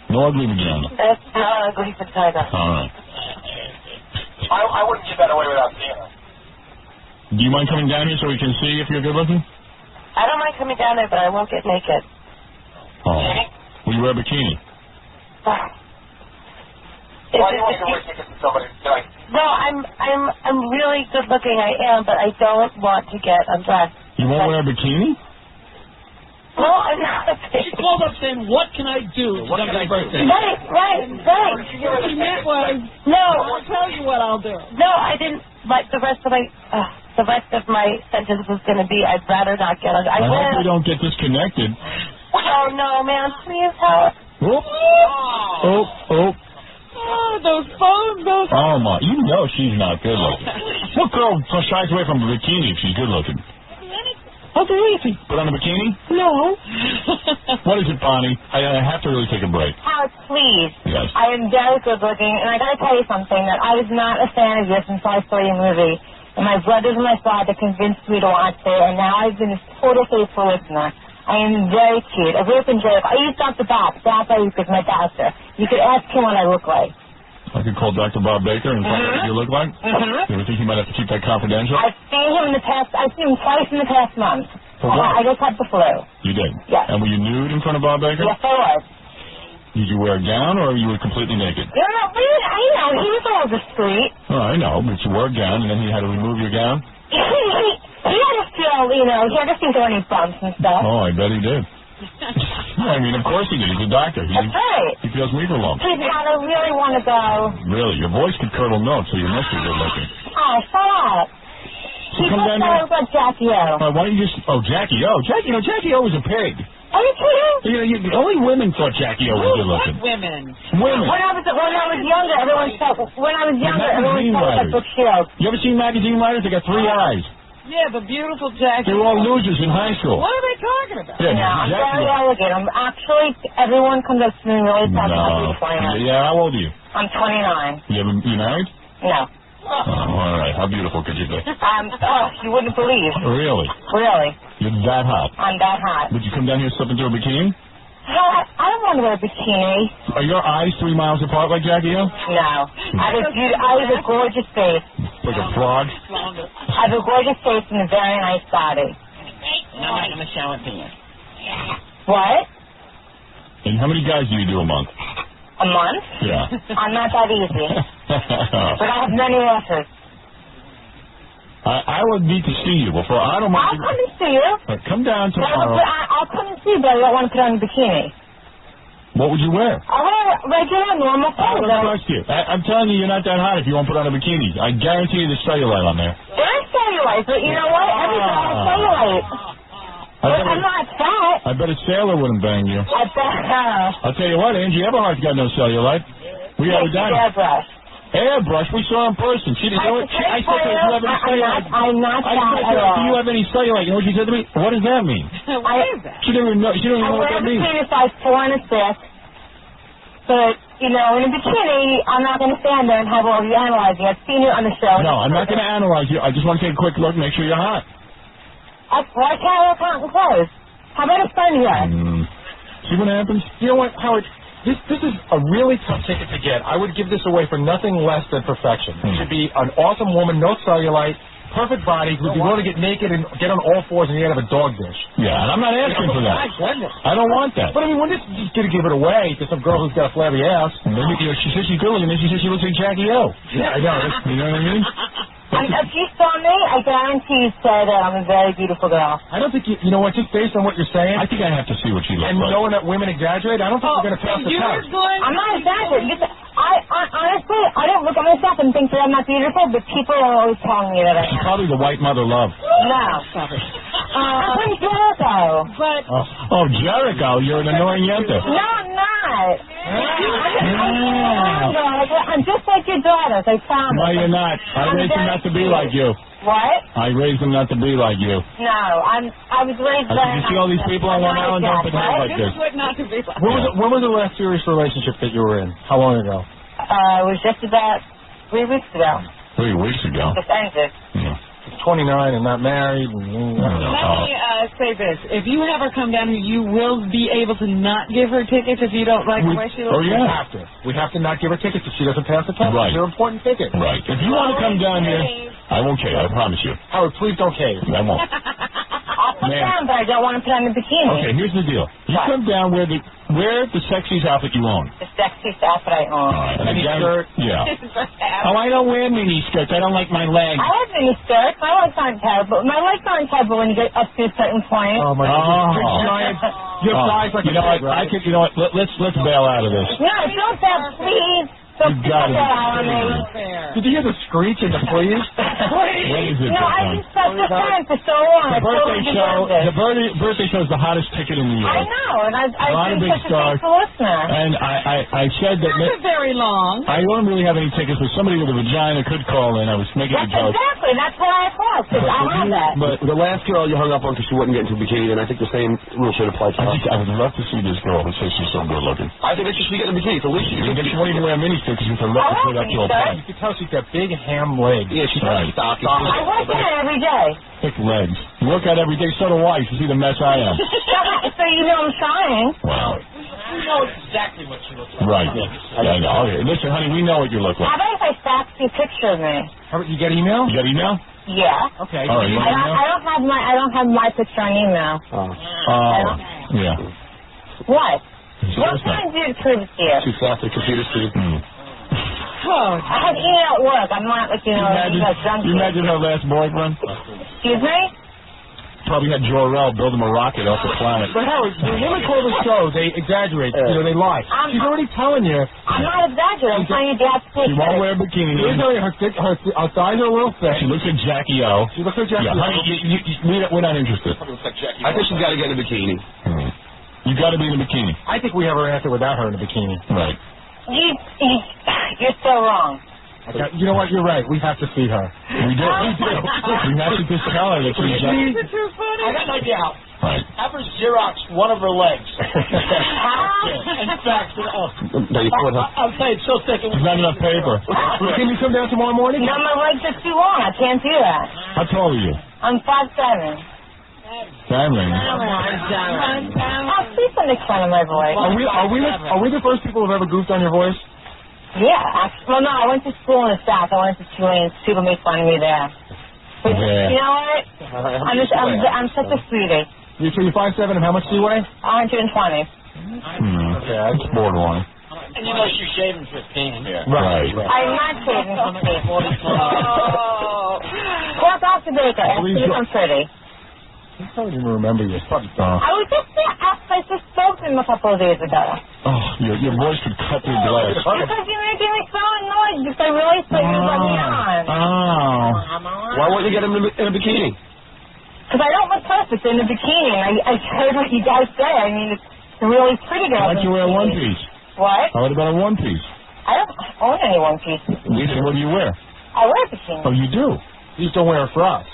No ugly vagina. That's not ugly vagina. All right. I wouldn't give that away without seeing her. Do you mind coming down here so we can see if you're good looking? I don't mind coming down there, but I won't get naked. Oh. Will you wear a bikini? Why do you want to wear tickets to somebody? No, I'm really good looking. I am, but I don't want to get undressed. You won't wear a bikini? No, I'm not. She called up saying, "What can I do?" What can I do? Right. What she meant was, no. I'll tell you what I'll do. No, I didn't. Like the rest of my sentence was going to be, I'd rather not get undressed. I hope we don't get disconnected. Oh no, man! Please help. Oh. Oh, those phones, Oh, my. You know she's not good looking. What girl shies away from a bikini if she's good looking? How easy. Put on a bikini? No. What is it, Bonnie? I have to really take a break. Howard, please. Yes. I am very good looking, and I got to tell you something, that I was not a fan of yours until I saw your movie. And my brothers and my father convinced me to watch it, and now I've been a total faithful listener. I am very cute. I grew up in jail. I used Dr. Bob. That's why he was my doctor. You could ask him what I look like. I could call Dr. Bob Baker and find out what you look like? You ever think you might have to keep that confidential? I've seen him I've seen him twice in the past month. For what? I just had the flu. You did? Yes. And were you nude in front of Bob Baker? Yes, I was. Did you wear a gown or you were completely naked? No, I know. He was all discreet. Oh, I know, but you wore a gown and then he had to remove your gown? He had to feel, he had to think of any bumps and stuff. Oh, I bet he did. I mean, of course he did. He's a doctor. That's right. He feels meager lumps. Please, I really want to go. Really? Your voice could curdle notes, so you must be good looking. Oh, shut up. So come down here. About Jackie O. Why don't you just... Oh, Jackie O. Jackie O was a pig. Are you kidding? Only women thought Jackie O was good looking. Women. Women. When I was younger, everyone thought it was like Brooke Shields. You ever seen magazine writers? They got 3 eyes. Yeah, the beautiful Jackie. They were all losers in high school. What are they talking about? Yeah, I'm very elegant. I'm actually, everyone comes up to me and really talks about how beautiful I am. Yeah, how old are you? I'm 29. You married? No. Oh, all right. How beautiful could you be? You wouldn't believe. Really? Really. You're that hot. I'm that hot. Would you come down here slipping through a bikini? I don't want to wear a bikini. Are your eyes 3 miles apart like Jackie O? No. I have a gorgeous face. Like a frog? I have a gorgeous face and a very nice body. I'm not going to show it to you. What? And how many guys do you do a month? A month? Yeah. I'm not that easy. But I have many offers. I would need to see you before. I don't mind. I'll come and see you. Come down tomorrow. I'll come and see you, but I don't want to put on a bikini. What would you wear? I wear regular, normal I clothes. don't trust you. I'm telling you, you're not that hot if you won't put on a bikini. I guarantee you there's cellulite on there. There's cellulite, but you know what? Everything has cellulite. I'm not fat. I bet a sailor wouldn't bang you. I bet. I'll tell you what, Angie Everhart's got no cellulite. We have a done. Airbrush. Airbrush? We saw her in person. She didn't know it. I said to her, do you have any cellulite? I'm not fat I said to at her, all. do you have any cellulite? You know what she said to me? What does that mean? What is that? She didn't even know, what that means. I wear a bikini size 4 and a 6. But, you know, in a bikini, I'm not going to stand there and have all you analyzing. I've seen you on the show. No, I'm not going to analyze you. I just want to take a quick look and make sure you're hot. Why can't I wear cotton clothes? How about a sun here? See what happens? You know what, Howard? This is a really tough ticket to get. I would give this away for nothing less than perfection. It should be an awesome woman, no cellulite, perfect body, who'd be willing to get naked and get on all fours and the end of a dog dish. Yeah, and I'm not asking for that. My goodness. I don't want that. But I mean, we're just going to give it away to some girl who's got a flabby ass. And then, you know, she says she's good looking, and then she says she looks like Jackie O. Yeah, I know. You know what I mean? If you saw me, I guarantee you say that I'm a very beautiful girl. I don't think you know what, just based on what you're saying. I think I have to see what she looks and like. knowing that women exaggerate, I don't think we're going to pass the test. I'm not exaggerating. Honestly, I don't look at myself and think that I'm not beautiful, but people are always telling me that I am. She's probably the white mother love. No. I'm pretty Jericho. But Oh, Jericho, you're an annoying yenta. no, I'm not. I'm just like your daughters, I promise. No, you're not. I raised them not to be like you. What? I raised them not to be like you. No, I was raised by... You see all these people on Long Island don't behave like this. Not to be like When was the last serious relationship that you were in? How long ago? It was just about 3 weeks ago. 3 weeks ago. Just ended. 29 and not married. Let me say this. If you have her come down here, you will be able to not give her tickets if you don't like the way she looks. Oh, yeah. We have to not give her tickets if she doesn't pass the test. Right. They're important tickets. Right. If you want to come down here, I won't cave. I promise you. Howard, please don't cave. I won't. I'll put down, but I don't want to put on the bikini. Okay, here's the deal. You come down wear the sexiest outfit you own. The sexiest outfit I own. Mini skirt? Yeah. Oh, I don't wear mini skirts. I don't like my legs. I have mini skirts. My legs aren't terrible. My legs aren't terrible when you get up to a certain point. Oh, my God. Giant. Your thighs like you know what? right? You know what? Let's bail out of this. No, don't that, please. Don't put that on me. Did you hear the screech and the please? When is it? No, I've been stuck with friends for so long. The birthday show. The birthday show is the hottest ticket in New York. I know, and I've not a been big such star. a faithful listener. And I said that. Not very long. I don't really have any tickets, but somebody with a vagina could call in. I was making a joke. Exactly, that's what I thought, because I have that. But the last girl you hung up on because she wouldn't get into a bikini, and I think the same rule should apply to her. I would love to see this girl who says she's so good looking. I think that she should get in a bikini. It's the least you can do. She won't even wear a miniskirt because she's a look put up to a pant. You can tell she's got big ham legs. Yeah, she's right. Stocky. I work out every day. Thick legs. You work out every day, so do I. You see the mess I am. So you know I'm trying. Wow. We know exactly what you look like. Right. I know. Okay. Listen, honey, we know what you look How like. about if I fax you a picture of me? You get email? You got email? Yeah. Okay. All right. You got email? I don't have my picture on email. Yeah. What? What can I do to prove it to you? Too fast at computer speed. I have email at work. I'm not like, you imagine her last boyfriend? Excuse me? Probably had Jor-El build him a rocket off the planet. But Howard, when women call the show, they exaggerate. You know, they lie. She's already telling you. I'm not exaggerating. I'm telling you that's She won't wear a bikini. Her thighs are a little thick. She looks like Jackie O. She looks like Jackie O. Honey, we're not interested. I think she's got to get in a bikini. You got to be in a bikini. I think we have her answer without her in a bikini. Right. You're so wrong. Okay. You know what? You're right. We have to see her. We do. We have to just tell her that she's I got an idea out. Right. Have her Xerox one of her legs. In fact, I'll say it's so thick. There's not enough paper. Can you come down tomorrow morning? No, my legs are too long. I can't do that. How tall are you? I'm 5'7". Family. Oh, please don't make fun of my voice. Are we the first people who've ever goofed on your voice? Yeah. Well, no, I went to school in the South. I went to Tulane. People make fun of me there. But you know what? I'm such a sweetie. So you're 5'7", and how much do you weigh? 120. It's borderline. And you know she's shaving 15. Yeah. Right. I'm not shaving 15. Well, Dr. Baker, I'm pretty. I don't even remember you. I was just I just spoke to him a couple of days ago. Oh, your voice could cut through glass. Because you're making me so annoyed because I really thought you let me on. Oh. Why won't you get him in a bikini? Because I don't look perfect in a bikini. I heard what you guys say. I mean, it's really pretty girl. Why don't you wear a one-piece? What? How about a one-piece? I don't own any one piece. Lisa, what do you wear? I wear a bikini. Oh, you do? You just don't wear it for us.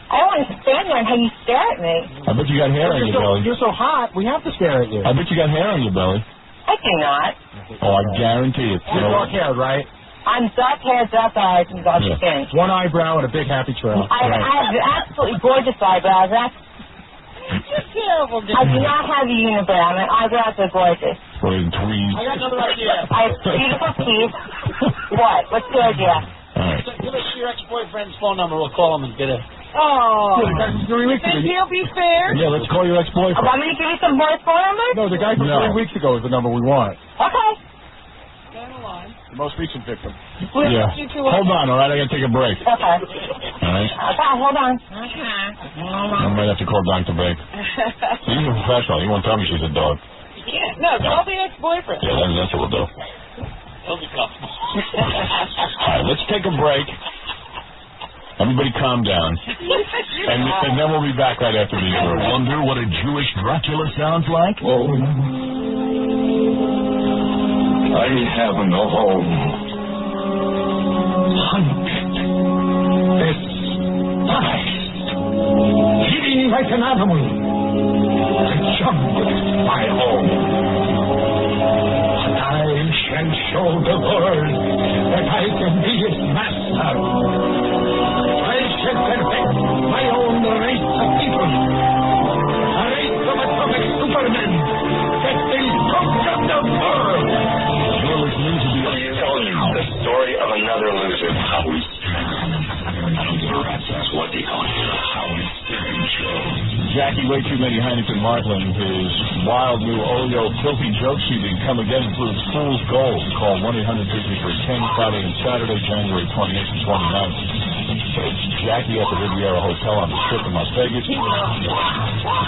I don't want to stand there and have you stare at me. I bet you got hair on your belly. You're so hot, we have to stare at you. I bet you got hair on your belly. I do not. Oh, I guarantee it. You're dark haired, right? I'm dark haired, dark eyes, and dark skin. One eyebrow and a big happy trail. I have absolutely gorgeous eyebrows. You're terrible, dude. I do not have a unibrow. My eyebrows are gorgeous. Tweed. I got another idea. I have beautiful teeth. What? What's the idea? Give us your ex-boyfriend's phone number. We'll call him and get it. Oh. Think he'll be fair? Yeah, let's call your ex-boyfriend. Want me to give you some boy's phone number? No, the guy from 3 weeks ago is the number we want. Okay. The most recent victim. Yeah. Hold on, all right? I got to take a break. Okay. All right? Okay, hold on. I might have to call Dr. Baker. He's a professional. He won't tell me she's a dog. No, call the ex-boyfriend. Yeah, that's what we'll do. He'll be comfortable. All right, let's take a break. Everybody calm down. And then we'll be back right after these words. Wonder what a Jewish Dracula sounds like? Oh. I have no home. Hunted. Despised. Living like an animal. The jungle is my home. But I shall show the world that I can be its master. I shall perfect my own race of people. A race of atomic supermen that will conquer the world. You're listening to the story of another loser. Jackie, way too many Heineken Martling. His wild new Oleo filthy joke shooting come again includes Fool's Gold. Call 1-800-50-10 Friday and Saturday, January 28th and 29th. So it's Jackie at the Riviera Hotel on the Strip in Las Vegas. The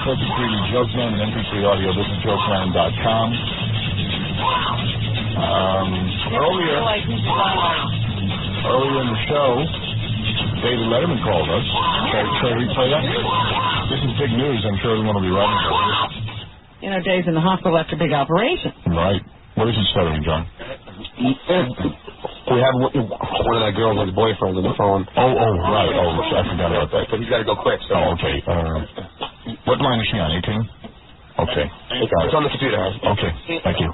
Perfect 3D Joke Man and MP3 audio. Visit jokeman.com. Earlier in the show, David Letterman called us. Should we play that? This is big news. I'm sure everyone will be writing for it. You know, Dave's in the hospital after a big operation. Right. What is he stuttering, John? We have one of that girls, his boyfriend, on the phone. Oh, right. Oh, I forgot about that. But he's got to go quick. So. Oh, okay. What line is she on? 18? Okay. It's on the computer. Okay. Thank you.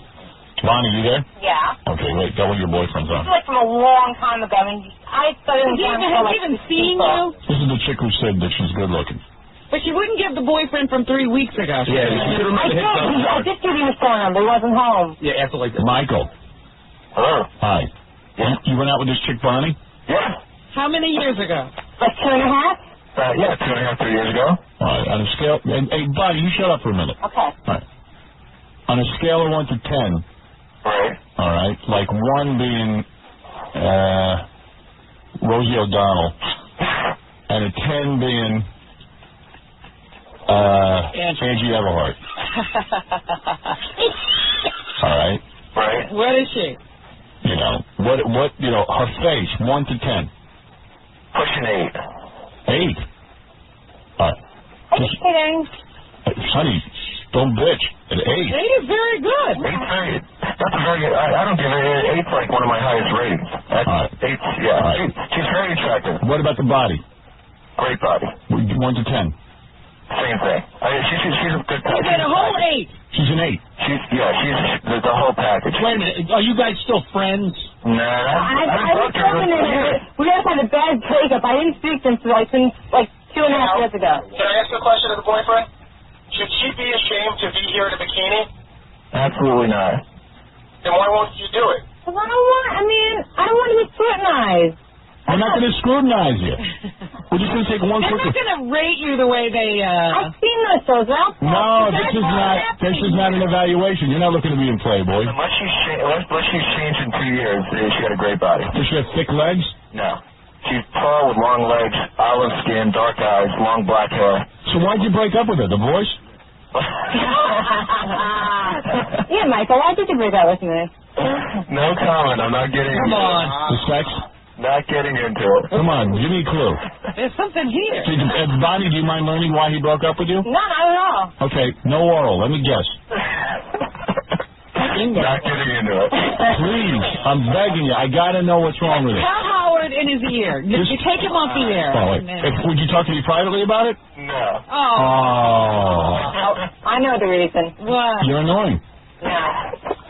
Bonnie, you there? Yeah. Okay, wait. Tell what your boyfriend's on. It's like from a long time ago. I mean, I started Has he even seen you? This is the chick who said that she's good looking. But you wouldn't give the boyfriend from 3 weeks ago. Yeah, I just gave you his phone number. He wasn't home. Yeah, absolutely. Michael. Hello. Hi. Yeah. You went out with this chick, Bonnie? Yeah. How many years ago? Like 2.5? Yeah, 2.5, 3 years ago. All right. On a scale... Hey, Bonnie, you shut up for a minute. Okay. All right. On a scale of 1 to 10... Right. All right. Like 1 being Rosie O'Donnell, and a 10 being Angie Everhart. All right. Right. What is she? You know her face 1 to 10. Pushing 8. 8. All right. Are you kidding? Honey, don't bitch. At 8. 8 is very good. 8. That's a very good. I don't give it 8's like one of my highest ratings. That's all right. 8. Yeah. All right. She's very attractive. What about the body? Great body. 1 to 10. Same thing. I mean, she's a good type. You get a whole 8. She's an 8. She's the whole package. Wait a minute. Are you guys still friends? Nah. I was talking to her. We just had a bad breakup. I didn't speak to him until since 2.5 years ago. Can I ask you a question of the boyfriend? Should she be ashamed to be here in a bikini? Absolutely not. Then why won't you do it? Because I don't want to be scrutinized. We're not going to scrutinize you. We're just going to take one They're quick... not going to rate you the way they, I've seen those shows. No, this is not an evaluation. You're not looking to be in Playboy. Unless she's changed in 2 years, she got a great body. Does she have thick legs? No. She's tall with long legs, olive skin, dark eyes, long black hair. So why'd you break up with her? Divorce? Yeah, Michael, why did you break up with me? No comment. I'm not getting into it. The sex? Not getting into it. Come on, give me a clue. There's something here. Bonnie, do you mind learning why he broke up with you? No, not at all. Okay, no oral. Let me guess. Not getting into it. Please, I'm begging you. I got to know what's wrong with it. Tell Howard in his ear. You take him off the air. Oh, would you talk to me privately about it? No. Oh. I know the reason. What? You're annoying. No.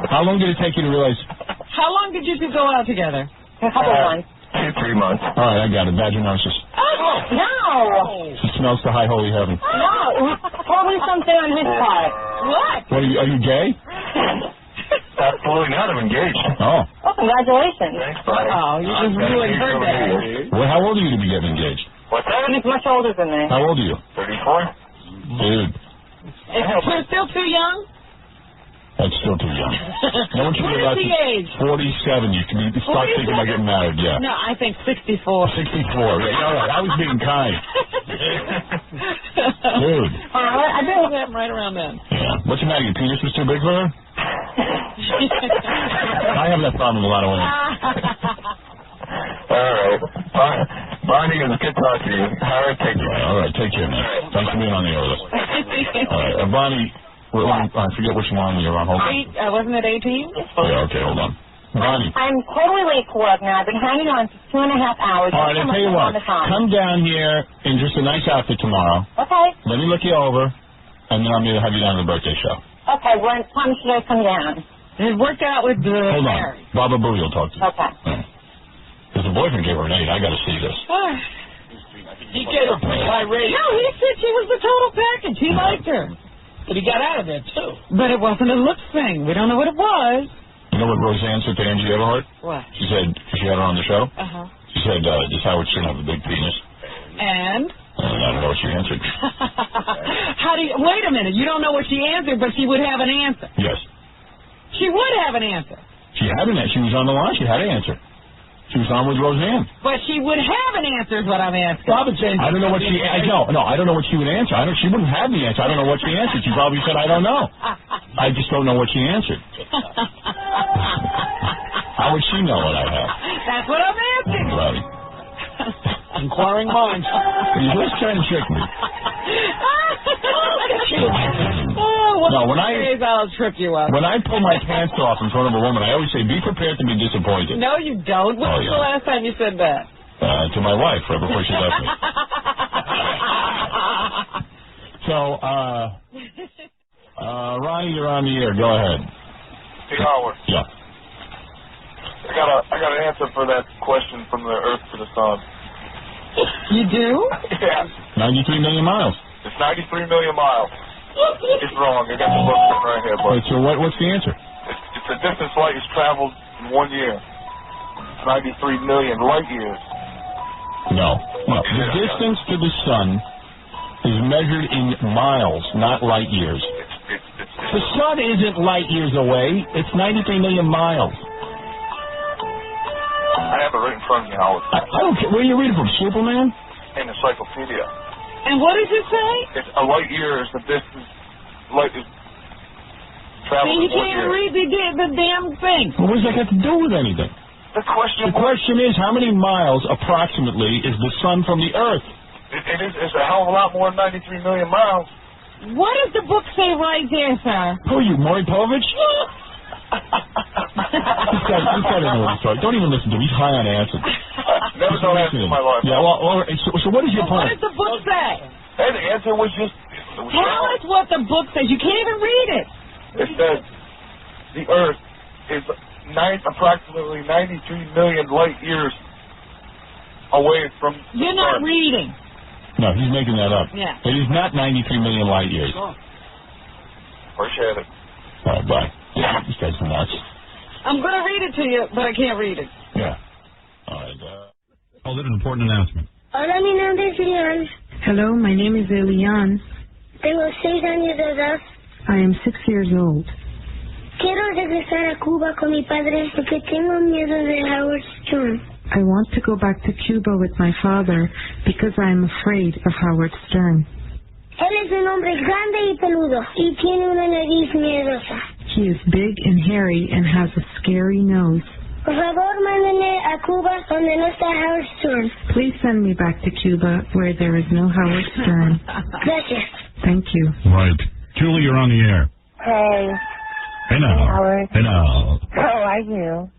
How long did it take you to realize? How long did you two go out together? A couple months. 2-3 months. All right, I got it. Vaginosis. Oh, no. She smells to high holy heaven. No, it was probably something on his part. What? What are you gay? Absolutely not. I'm engaged. Oh. Oh, congratulations. Thanks, buddy. Oh, you just ruined her day. Well, how old are you to be getting engaged? What's that? He's much older than me. How old are you? 34. Dude, Is still too young? that's still too young. No one should What be is allowed the to. age? 47. You can start thinking about getting married. Yeah. No, I think 64. 64. Yeah, all right. I was being kind. Dude. I bet it happened right around then. Yeah. What's the matter? Your penis was too big for her? I have that problem with a lot of women. All right. Bonnie, it was good talking to you. Howard, take care. All right, take care, man. Thanks for being on the air with us. All right, Bonnie, I forget which line you're on. Hold on. Wasn't it 18? Yeah, okay, hold on. Bonnie. I'm totally late for work now. I've been hanging on for 2.5 hours. All right, I'll tell you what. Come down here in just a nice outfit tomorrow. Okay. Let me look you over, and then I'm going to have you down to the birthday show. Okay, when time should I come down? It worked out with the Hold on. Baba Booey will talk to you. Okay. Because the boyfriend gave her an 8. I got to see this. He gave her pretty high rating. No, he said she was the total package. He liked her. But he got out of there, too. But it wasn't a looks thing. We don't know what it was. You know what Roseanne said to Angie Everhart? What? She said, she had her on the show. Uh-huh. She said, does Howard Stern have a big penis? And? I don't know what she answered. Wait a minute. You don't know what she answered, but she would have an answer. Yes. She would have an answer. She had an answer. She was on the line. She had an answer. She was on with Roseanne. But she would have an answer is what I'm asking. I don't know what she... I don't know what she would answer. She wouldn't have the answer. I don't know what she answered. She probably said, I don't know. I just don't know what she answered. How would she know what I have? That's what I'm asking. Right. Inquiring minds. You're just trying to trick me. I'll trip you up. When I pull my pants off in front of a woman, I always say, be prepared to be disappointed. No, you don't. When was the last time you said that? To my wife, right before she left me. So, Ronnie, you're on the air. Go ahead. Hey, Howard. Yeah. I got an answer for that question from the Earth to the Sun. You do? Yeah. 93 million miles. It's 93 million miles. It's wrong. I got the book sitting right here, but Wait, so what's the answer? it's the distance light has traveled in 1 year. 93 million light years. No. The distance to the sun is measured in miles, not light years. The sun isn't light years away. It's 93 million miles. I have it right in front of me, Howard. I don't care. Where are you reading from? Superman? An encyclopedia. And what does it say? It's a light year is the distance light is traveled See, you in 1 can't year. read the damn thing. Well, what does that got to do with anything? The question is, how many miles approximately is the sun from the Earth? It's a hell of a lot more than 93 million miles. What does the book say right there, sir? Who are you, Maury Povich? This guy doesn't know what he's talking. Don't even listen to him. He's high on acid. Never known answer in my life. Yeah, well, so what is your What point? does the book say? Hey, the answer was just... Tell us what the book says. You can't even read it. It says the Earth is approximately 93 million light years away from the You're not sun. reading. No, he's making that up. Yeah. It is not 93 million light years. Appreciate it. All right, bye. Yeah, this guy's nuts. I'm going to read it to you, but I can't read it. Yeah. All right. Hold it, an important announcement. Hola, mi nombre es Leon. Hello, my name is Elian. Tengo 6 años de edad. I am 6 years old. Quiero regresar a Cuba con mi padre porque tengo miedo de Howard Stern. I want to go back to Cuba with my father because I am afraid of Howard Stern. Él es un hombre grande y peludo y tiene una nariz miedosa. He is big and hairy and has a scary nose. Por favor, mándenme a Cuba donde no está Howard Stern. Please send me back to Cuba where there is no Howard Stern. Gracias. Thank you. Right. Julie, you're on the air. Hey. Hey now. Howard. Hey now. How are you?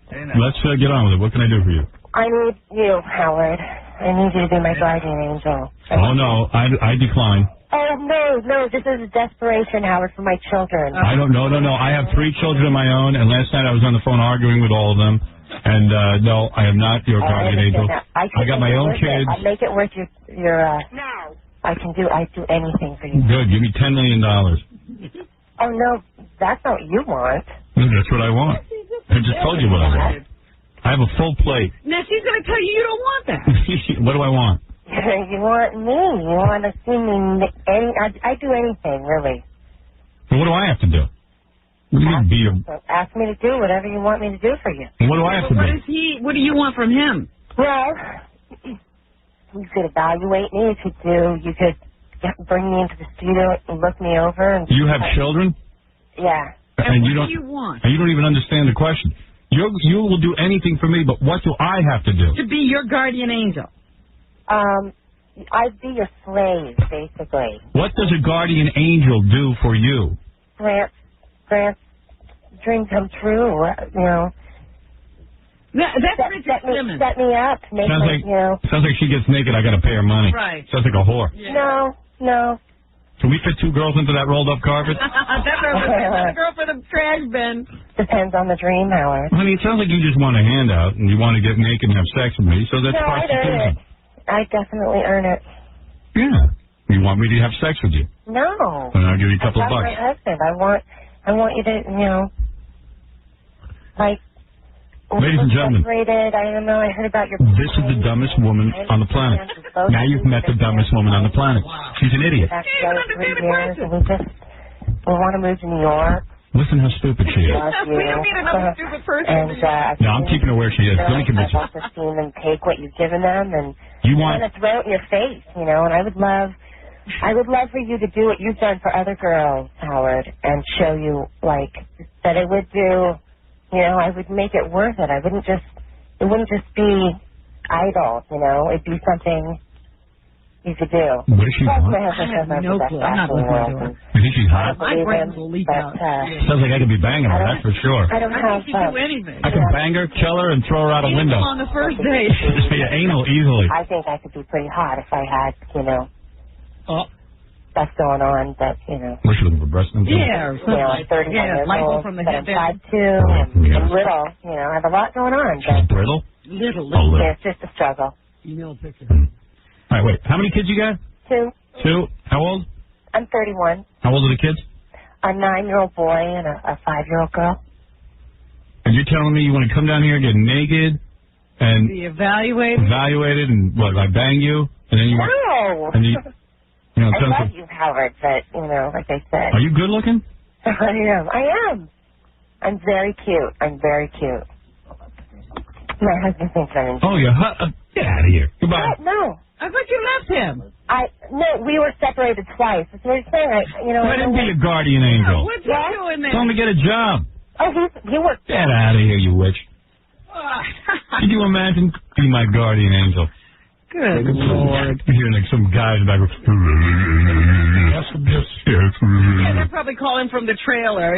Let's get on with it. What can I do for you? I need you, Howard. I need you to be my guardian angel. Oh, no. I decline. Oh, no. This is desperation, Howard, for my children. I don't know. No. I have 3 children of my own, and last night I was on the phone arguing with all of them. And, no, I am not your guardian angel. I got my own kids. I'll make it worth your no. I do anything for you. Good. Give me $10 million. Oh, no. That's not what you want. No, that's what I want. I just told you what I want. I have a full plate. Now she's going to tell you don't want that. What do I want? You want me. You want to see me. I do anything, really. Well, what do I have to do? What do you mean, ask me to do whatever you want me to do for you. What do I have to do? What do you want from him? Well, you could evaluate me. You could bring me into the studio and look me over. And you have children? Yeah. And what do you want? And you don't even understand the question. You will do anything for me, but what do I have to do? To be your guardian angel. I'd be your slave, basically. What does a guardian angel do for you? Grant dream come true, you know. That's Richard Simmons. Set me up. Sounds like she gets naked, I got to pay her money. Right. Sounds like a whore. Yeah. No. Can we fit 2 girls into that rolled-up carpet? That's a girl for the trash bin. Depends on the dream, Howard. Honey, it sounds like you just want a handout and you want to get naked and have sex with me, so that's I'd earn it. I definitely earn it. Yeah. You want me to have sex with you? No. Then I'll give you a couple of I'm bucks. my husband. I want you to, like. Ladies and gentlemen, I don't know. I heard about your. This is the dumbest woman on the planet. Now you've met the dumbest woman on the planet. She's an idiot. We want to move to New York. Listen how stupid she is. We don't need another stupid person. And, no, I'm keeping her where she is. Let me convince you. I'd like to see them take what you've given them and you want to throw it in your face, And I would love for you to do what you've done for other girls, Howard, and show you that it would do. I would make it worth it. It wouldn't just be idle, It'd be something you could do. What does she want? I have no clue. I'm not listening to her. You think she's hot? My brain will leak out. Sounds like I could be banging her, that's for sure. I don't have she can do anything. I can bang her, kill her, and throw her out a window. On the first date. Just be anal easily. I think I could be pretty hot if I had, stuff going on, but, What's she looking for, breast implants? Yeah, I'm 31 years old, from the but head I'm 5'2", and little, I have a lot going on. She's brittle? Little. Yeah, it's just a struggle. Email picture. All right, wait. How many kids you got? 2. 2? How old? I'm 31. How old are the kids? A 9-year-old boy and a 5-year-old girl. And you're telling me you want to come down here and get naked and be evaluated, and what? I bang you, and then you want? No. And I love you, Howard, but like I said. Are you good looking? I am. I'm very cute. My husband thinks I'm. Oh, get out of here. Goodbye. No. I thought you left him. No, we were separated twice. That's what I'm saying. Let him be a guardian angel. What's he doing there? Tell him to get a job. Oh, he works. Get out of here, you witch. Could you imagine being my guardian angel? Good Lord. You hear like some guy in the back. Yeah, they're probably calling from the trailer,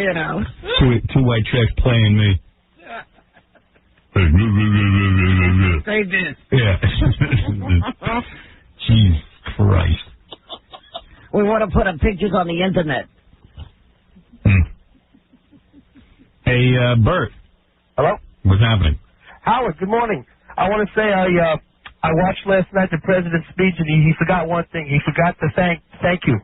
Two white chicks playing me. Say this. Yeah. Jesus Christ. We want to put up pictures on the internet. Hey, Bert. Hello? What's happening? Howard, good morning. I want to say I watched last night the president's speech, and he forgot one thing. He forgot to thank you.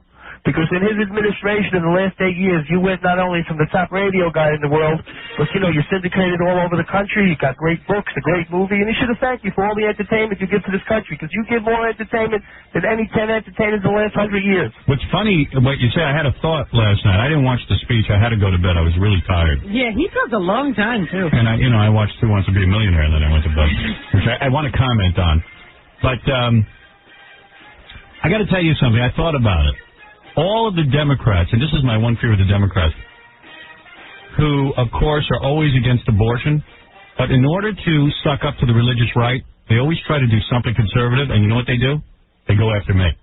Because in his administration in the last 8 years, you went not only from the top radio guy in the world, but, you know, you're syndicated all over the country. You got great books, a great movie, and he should have thanked you for all the entertainment you give to this country, because you give more entertainment than any 10 entertainers in the last 100 years. What's funny, what you say, I had a thought last night. I didn't watch the speech. I had to go to bed. I was really tired. Yeah, he talked a long time, too. And, I watched Who Wants to Be a Millionaire, and then I went to bed, which I want to comment on. But I got to tell you something. I thought about it. All of the Democrats, and this is my one fear with the Democrats, who, of course, are always against abortion, but in order to suck up to the religious right, they always try to do something conservative, and you know what they do? They go after me.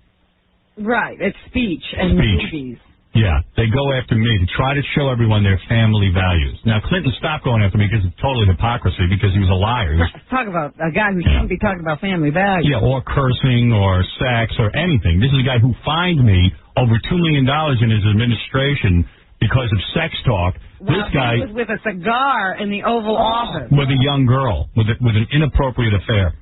Right, it's speech and movies. Yeah, they go after me to try to show everyone their family values. Now, Clinton stopped going after me because it's totally hypocrisy, because he was a liar. Talk about a guy who shouldn't be talking about family values. Yeah, or cursing or sex or anything. This is a guy who fined me over $2 million in his administration because of sex talk. Well, this guy he was with a cigar in the Oval Office. With a young girl, with an inappropriate affair.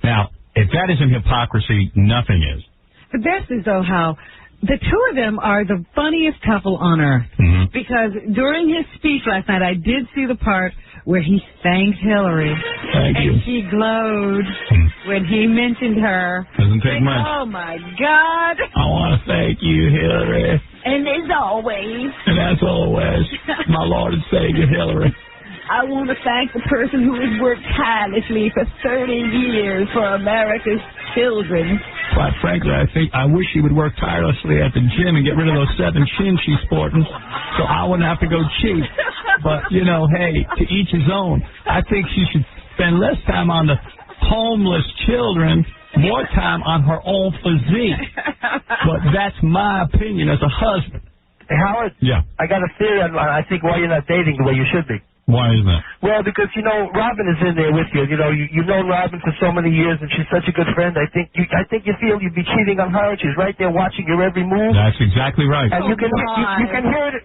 Now, if that isn't hypocrisy, nothing is. The best is, though, how the two of them are the funniest couple on earth. Because during his speech last night, I did see the part where he thanked Hillary. Thank you. And she glowed when he mentioned her. Doesn't take much. Oh, my God. I want to thank you, Hillary. And as always. And as always, my Lord and Savior, Hillary. I want to thank the person who has worked tirelessly for 30 years for America's children. Quite frankly, I wish she would work tirelessly at the gym and get rid of those 7 chins she's sporting, so I wouldn't have to go cheap. But, hey, to each his own. I think she should spend less time on the homeless children, more time on her own physique. But that's my opinion as a husband. Hey, Howard? Yeah. I got a theory on, I think, why you're not dating the way you should be. Why is that? Well, because, Robin is in there with you. You've known Robin for so many years, and she's such a good friend. I think you feel you'd be cheating on her. She's right there watching your every move. That's exactly right. And you can hear it.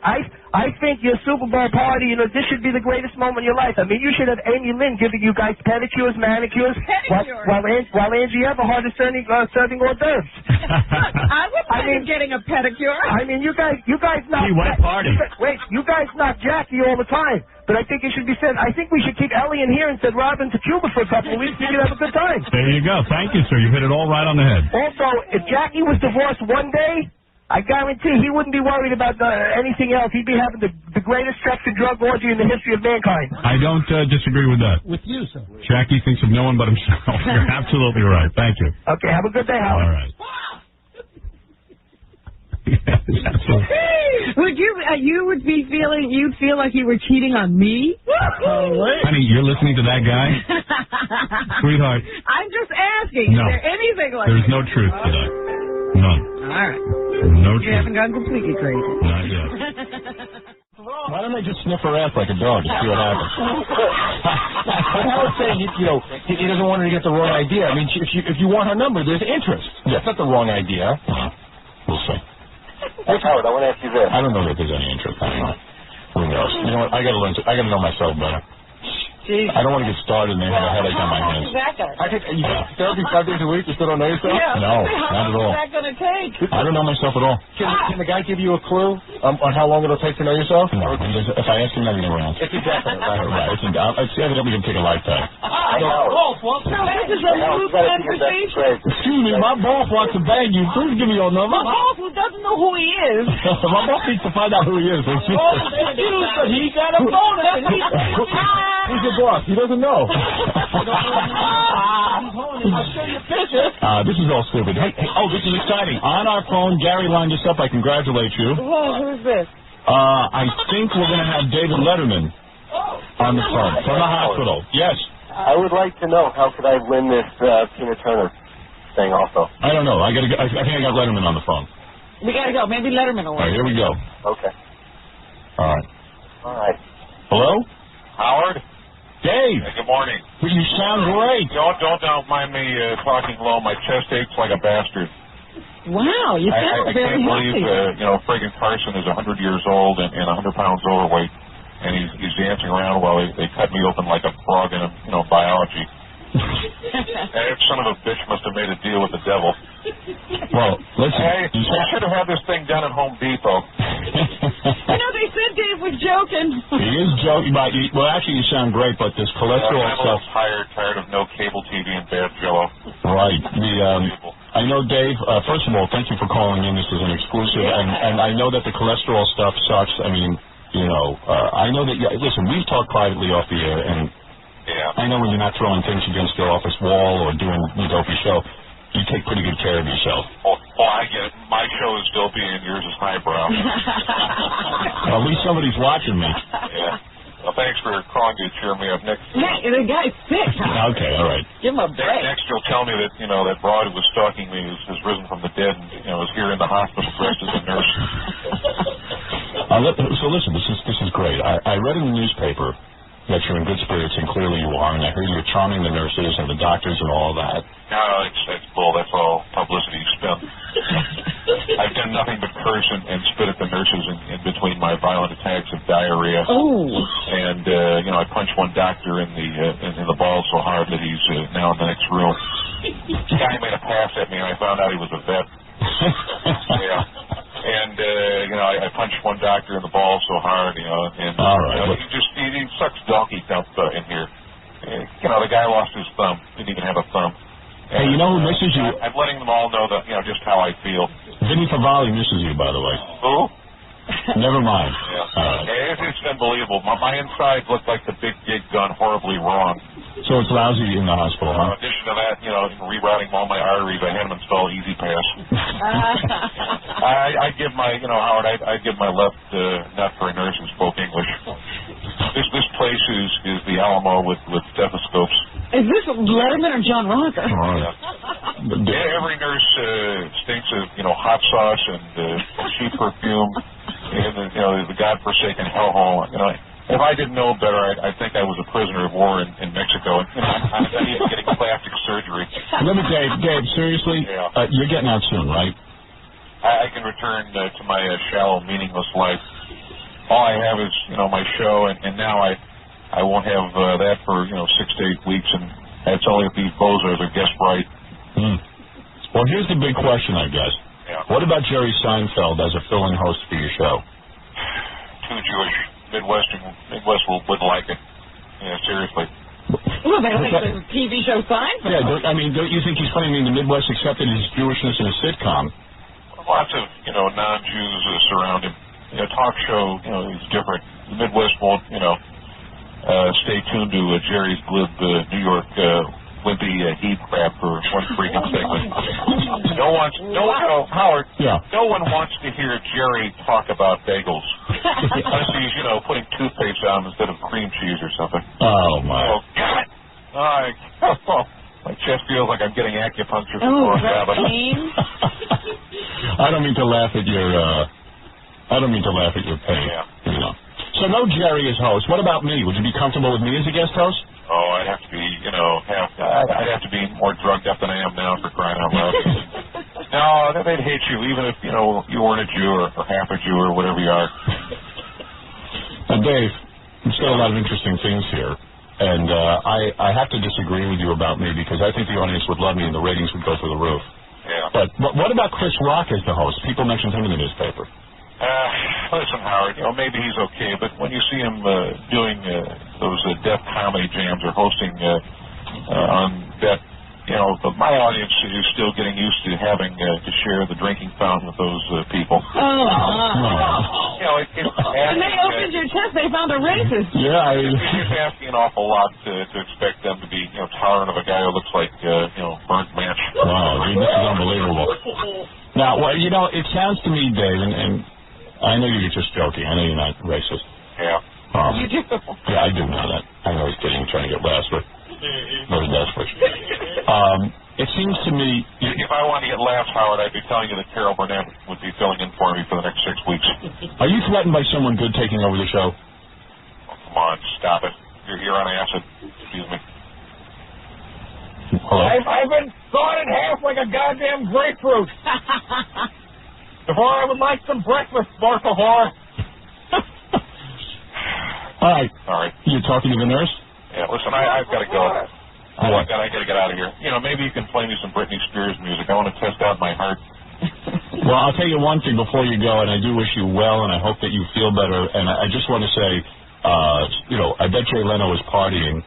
I think your Super Bowl party, this should be the greatest moment of your life. I mean, you should have Amy Lynn giving you guys pedicures, manicures, while Angie Everhart is serving hors d'oeuvres. I would think of getting a pedicure. I mean, you guys knock. Wait, you guys knock Jackie all the time. But I think it should be said, I think we should keep Ellie in here and send Robin to Cuba for a couple of weeks. You could have a good time. There you go. Thank you, sir. You hit it all right on the head. Also, if Jackie was divorced one day, I guarantee he wouldn't be worried about anything else. He'd be having the greatest sex and drug orgy in the history of mankind. I don't disagree with that. With you, sir. Jackie thinks of no one but himself. You're absolutely right. Thank you. Okay, have a good day, Howard. All right. You'd feel like you were cheating on me? Honey, you're listening to that guy? Sweetheart. I'm just asking. No. Is there anything like There's that? no truth to that. None. All right. No You truth. haven't gone completely crazy. Not yet. Why don't I just sniff her ass like a dog and see what happens? Howard's saying, he doesn't want her to get the wrong idea. I mean, if you want her number, there's interest. That's not the wrong idea. We'll see. Hey, Howard, I want to ask you this. I don't know that there's any interest. I don't know. Who knows? You know what? I got to know myself better. Jeez. I don't want to get started and then have a headache on my hands. I think you therapy 5 days a week. You still don't know yourself? Yeah, No, how not at long all. is that going to take? I don't know myself at all. Can the guy give you a clue on how long it'll take to know yourself? No, if I ask him, then he's around. It's indefinite, Right. It's evidently going to take a lifetime. This is a loose conversation. Excuse me, my boss wants to bang you. Please give me your number. My boss who doesn't know who he is. My boss needs to find out who he is. He got a phone and Who's your boss? He doesn't know. I'll show you a picture. This is all stupid. Hey, this is exciting. On our phone, Gary lined us up. I congratulate you. Who's this? I think we're going to have David Letterman on the phone from the hospital. Yes. I would like to know, how could I win this Tina Turner thing also? I don't know. I think I got Letterman on the phone. We got to go. Maybe Letterman will All right, here we go. Okay. All right. All right. Hello? Howard? Dave. Hey, good morning. You sound great. Don't mind me talking low. My chest aches like a bastard. Wow, you sound I very can't believe, happy. friggin' Carson is 100 years old and 100 pounds overweight, and he's dancing around while they cut me open like a frog in biology. That son of a bitch must have made a deal with the devil. Well, listen. Hey, I should have had this thing done at Home Depot. They said Dave was joking. He is joking. Well, actually, you sound great, but this cholesterol I'm a stuff. little tired of no cable TV and bad Jello. Right. I know, Dave, first of all, thank you for calling in. This is an exclusive. And I know that the cholesterol stuff sucks. I mean, I know that, listen, we've talked privately off the air, and I know when you're not throwing things against your office wall or doing the dopey show, you take pretty good care of yourself. Oh, I get it. My show is dopey and yours is highbrow. Well, at least somebody's watching me. Yeah. Well, thanks for calling to cheer me up. Next. Hey, the guy's sick. Okay, all right. Give him a break. Next, you'll tell me that, that broad who was stalking me has risen from the dead and, is here in the hospital dressed as a nurse. So listen, this is great. I read in the newspaper that you're in good spirits, and clearly you are, and I heard you're charming the nurses and the doctors and all that. No, that's bull. That's all publicity spin. I've done nothing but curse and spit at the nurses in between my violent attacks of diarrhea. Oh. And I punched one doctor in the balls so hard that he's now in the next room. The guy made a pass at me, and I found out he was a vet. Yeah. And I punched one doctor in the balls so hard, and all right. He sucks donkey dump in here. The guy lost his thumb. Didn't even have a thumb. Hey, you know who misses you? I'm letting them all know that just how I feel. Vinny Favale misses you, by the way. Who? Never mind. Yeah. It's unbelievable. My insides look like the big gig gone horribly wrong. So it's lousy in the hospital, huh? In addition to that, rerouting all my arteries, I had them install Easy Pass. I give my, Howard, I give my left nut for a nurse who spoke English. This place is the Alamo with stethoscopes. Is this Letterman or John Rocker? Every nurse stinks of, hot sauce and cheap perfume and the godforsaken hellhole. If I didn't know better, I'd think I was a prisoner of war in Mexico. And I'm even getting plastic surgery. Let me, Dave, seriously, you're getting out soon, right? I can return to my shallow, meaningless life. All I have is, my show, and now I won't have that for, 6 to 8 weeks, and that's only if these bozos are guessed right. Well, here's the big question, I guess. Yeah. What about Jerry Seinfeld as a fill-in host for your show? Too Jewish. Midwest would like it. Yeah, seriously. Well, they like the TV show Seinfeld. Yeah, don't you think he's funny? I mean, the Midwest accepted his Jewishness in a sitcom. Lots of, non-Jews surround him. Talk show, is different. The Midwest won't, stay tuned to Jerry's glib New York wimpy heat crap for one freaking segment. Howard, no one wants to hear Jerry talk about bagels. Unless he's, putting toothpaste on them instead of cream cheese or something. Oh, my. Oh, God. My chest feels like I'm getting acupuncture for a habit. I don't mean to laugh at your pain. Yeah. So no Jerry as host. What about me? Would you be comfortable with me as a guest host? Oh, I'd have to be, I'd have to be more drugged up than I am now, for crying out loud. No, they'd hate you, even if, you weren't a Jew or half a Jew or whatever you are. Dave, you said a lot of interesting things here, and I have to disagree with you about me because I think the audience would love me and the ratings would go through the roof. Yeah. But what about Chris Rock as the host? People mentioned him in the newspaper. Listen, Howard, maybe he's okay, but when you see him doing those death comedy jams or hosting on that, my audience is still getting used to having to share the drinking fountain with those people. When they opened your chest, they found a racist. Yeah, it's asking an awful lot to expect them to be, tolerant of a guy who looks like, burnt match. Wow, this is unbelievable. Now, it sounds to me, Dave, and I know you're just joking. I know you're not racist. Yeah. You do? Yeah, I do know that. I know he's kidding, trying to get laughs, but very desperate. It seems to me... If I wanted to get laughs, Howard, I'd be telling you that Carol Burnett would be filling in for me for the next 6 weeks. Are you threatened by someone good taking over the show? Oh, come on, stop it. You're on acid. Excuse me. Hello? I've been sawed in half like a goddamn grapefruit. Before I would like some breakfast, por favor. All right. All right. You talking to the nurse? Yeah, listen, I've got to go. I got to get out of here. You know, maybe you can play me some Britney Spears music. I want to test out my heart. Well, I'll tell you one thing before you go, and I do wish you well, and I hope that you feel better. And I just want to say, you know, I bet Jay Leno is partying.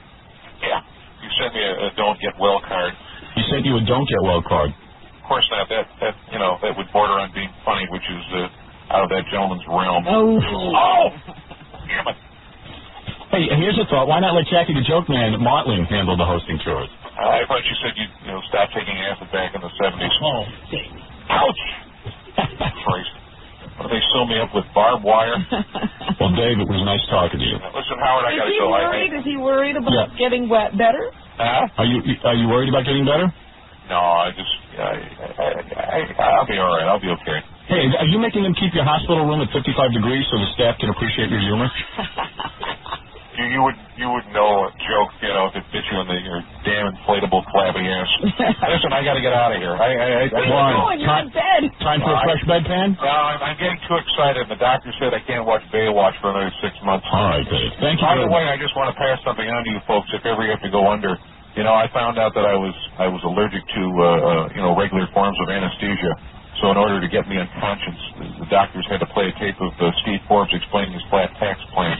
Yeah. You sent me a don't get well card. He sent you a don't get well card. Of course not. That you know, that would border on being funny, which is out of that gentleman's realm. Oh. Damn it. Hey, here's a thought. Why not let Jackie the Joke Man Martling handle the hosting chores? I thought you said you'd stop taking acid back in the 70s. Oh. Ouch! Christ. What, they sew me up with barbed wire? Well, Dave, it was nice talking to you. Listen, Howard, I got to go. Is he worried about getting better? Are you worried about getting better? No, I'll be all right. I'll be okay. Hey, are you making them keep your hospital room at 55 degrees so the staff can appreciate your humor? You would know a joke, if it bit you in your damn inflatable flabby ass. Listen, I got to get out of here. Time for a fresh bedpan? No, I'm getting too excited. The doctor said I can't watch Baywatch for another 6 months. All right, Dave. Thank you. By the way, I just want to pass something on to you folks. If ever you have to go under, I found out that I was allergic to regular forms of anesthesia. So in order to get me unconscious, the doctors had to play a tape of Steve Forbes explaining his flat tax plan.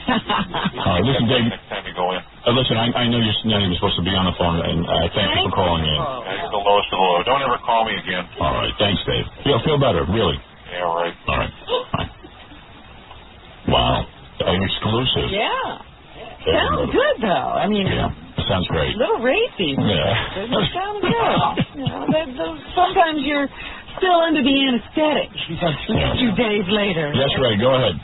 Listen, Dave. Next time you go in. Listen, I know you're not even supposed to be on the phone, and thank you for calling in. You're the lowest of the low. Don't ever call me again. All right. Thanks, Dave. Feel better, really. Yeah, all right. All right. Wow. An exclusive. Yeah. Sounds good, though. I mean, yeah, it sounds great. A little racy. Yeah. Doesn't sound good. Sometimes you're still under the anesthetic a few days later. Yes, Ray, go ahead.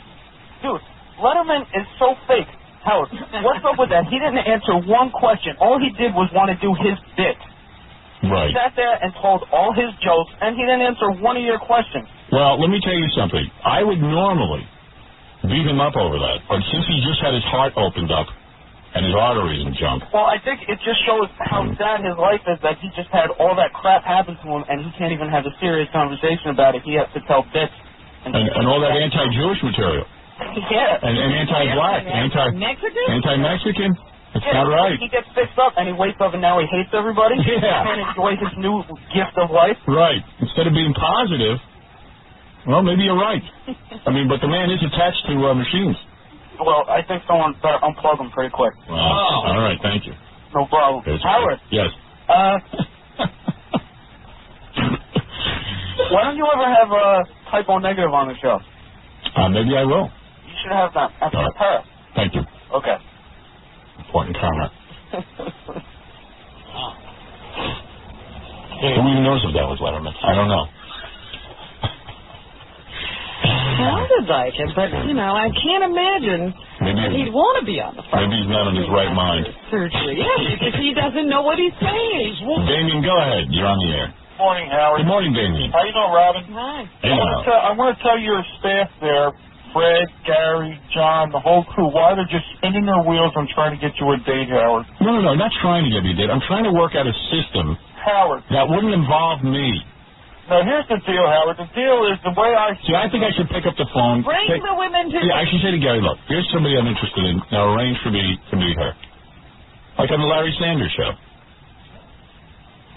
Dude, Letterman is so fake. Howard, what's up with that? He didn't answer one question. All he did was want to do his bit. Right. He sat there and told all his jokes, and he didn't answer one of your questions. Well, let me tell you something. I would normally beat him up over that, but since he just had his heart opened up and his arteries and junk. Well, I think it just shows how sad his life is that he just had all that crap happen to him, and he can't even have a serious conversation about it. He has to tell bits. And all that anti-Jewish material. Yeah. And anti-black, anti-Mexican. That's not right. He gets fixed up, and he wakes up, and now he hates everybody. Yeah. He can't enjoy his new gift of life. Right. Instead of being positive, well, maybe you're right. I mean, but the man is attached to machines. Well, I think someone better unplug him pretty quick. Wow. Oh. All right, thank you. No problem. Howard. Yes. Why don't you ever have a typo negative on the show? Maybe I will. You should have that after the Paris. Thank you. Okay. Important comment. Who even knows if that was Letterman? I don't know. Sounded like it, but, I can't imagine that he'd want to be on the phone. Maybe he's not in his right mind. Surgery. Yeah, because he doesn't know what he's saying. Damien, go ahead. You're on the air. Morning, Howard. Good morning, Damien. How you doing, Robin? Hi. Hey, I want to tell your staff there, Fred, Gary, John, the whole crew, why they're just spinning their wheels on trying to get you a date, Howard. No, not trying to get you a date. I'm trying to work out a system Howard. that wouldn't involve me. Now, here's the deal, Howard. The deal is the way I see, I think I should pick up the phone. Bring the women to... Yeah, I should say to Gary, look, here's somebody I'm interested in. Now arrange for me to meet her. Like on the Larry Sanders Show.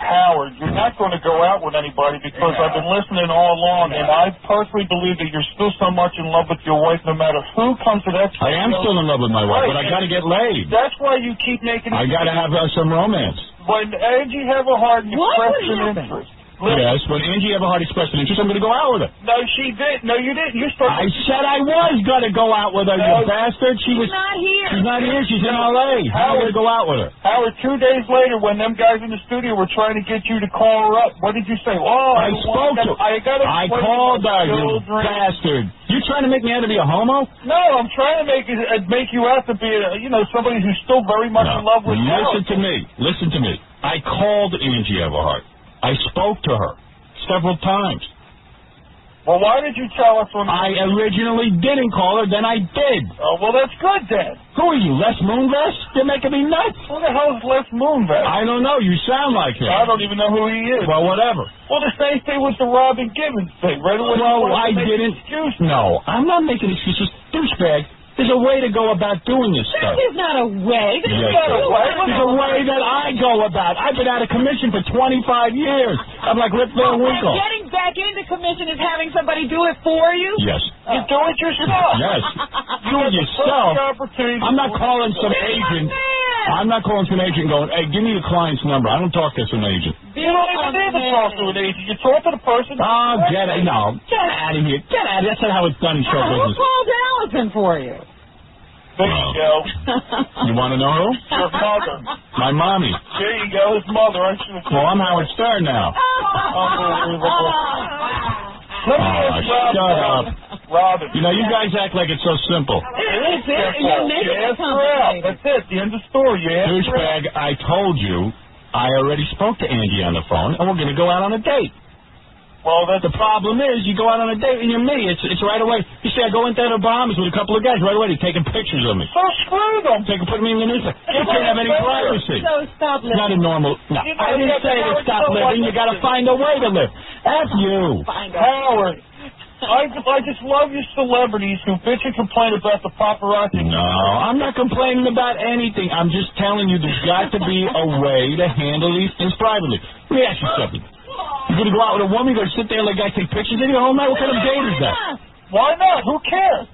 Howard, you're not going to go out with anybody because I've been listening all along, and I personally believe that you're still so much in love with your wife no matter who comes to that... I am still in love with my wife, but I got to get laid. That's why you keep making... I got to have some romance. When Angie Everhart expressed an interest... Yes, when Angie Everhart expressed an interest, I'm going to go out with her. No, she did. No, you didn't. You started... I said I was going to go out with her, you bastard. She's not here. She's not here. She's in L.A. How am I going to go out with her? Howard, 2 days later, when them guys in the studio were trying to get you to call her up, what did you say? Oh, I spoke to her. I called her, you bastard. You trying to make me out to be a homo? No, I'm trying to make you out to be, somebody who's still very much in love with you. Listen to me. I called Angie Everhart. I spoke to her several times. Well, why did you tell us when... I originally didn't call her, then I did. Oh, well, that's good, then. Who are you, Les Moonves? You're making me nuts. Who the hell is Les Moonves? I don't know. You sound like him. I don't even know who he is. Well, whatever. Well, the same thing with the Robin Gibbons thing, right? Well, I didn't... No, I'm not making excuses. Douchebag. There's a way to go about doing this stuff. There's not a way. There's a way that I go about. I've been out of commission for 25 years. I'm like Rip Van Winkle. And getting back into commission is having somebody do it for you? Yes. You do it yourself. Yes. Do it yourself. I'm not calling some agent. I'm not calling some agent going, hey, give me the client's number. I don't talk to some agent. You don't even need to talk to an agent. You talk to the person. Oh, get out of here. Get out of here. That's not how it's done in show business. Who called Allison for you? There you go. You want to know who? Your mother. My mommy. There you go. His mother. I should have. Well, I'm Howard Stern now. Unbelievable. Let me ask shut up. Robin. You know, you guys act like it's so simple. It is simple. You ask her out. That's it. The end of the story. You ask her out. Douchebag, I told you I already spoke to Andy on the phone, and we're going to go out on a date. Well, that's the problem is you go out on a date and you're me. It's right away. You see, I go into the Bahamas with a couple of guys right away. They're taking pictures of me. So screw them. Put me in the newspaper. You can't have any privacy. So stop living. It's not a normal. No, I didn't say to stop living. You got to find a way to live. F you, Howard. I just love your celebrities who bitch and complain about the paparazzi. No, I'm not complaining about anything. I'm just telling you there's got to be a way to handle these things privately. Let me ask you something. You're going to go out with a woman, you're going to sit there and let guys take pictures of you all night? What kind of date is that? Why not? Who cares?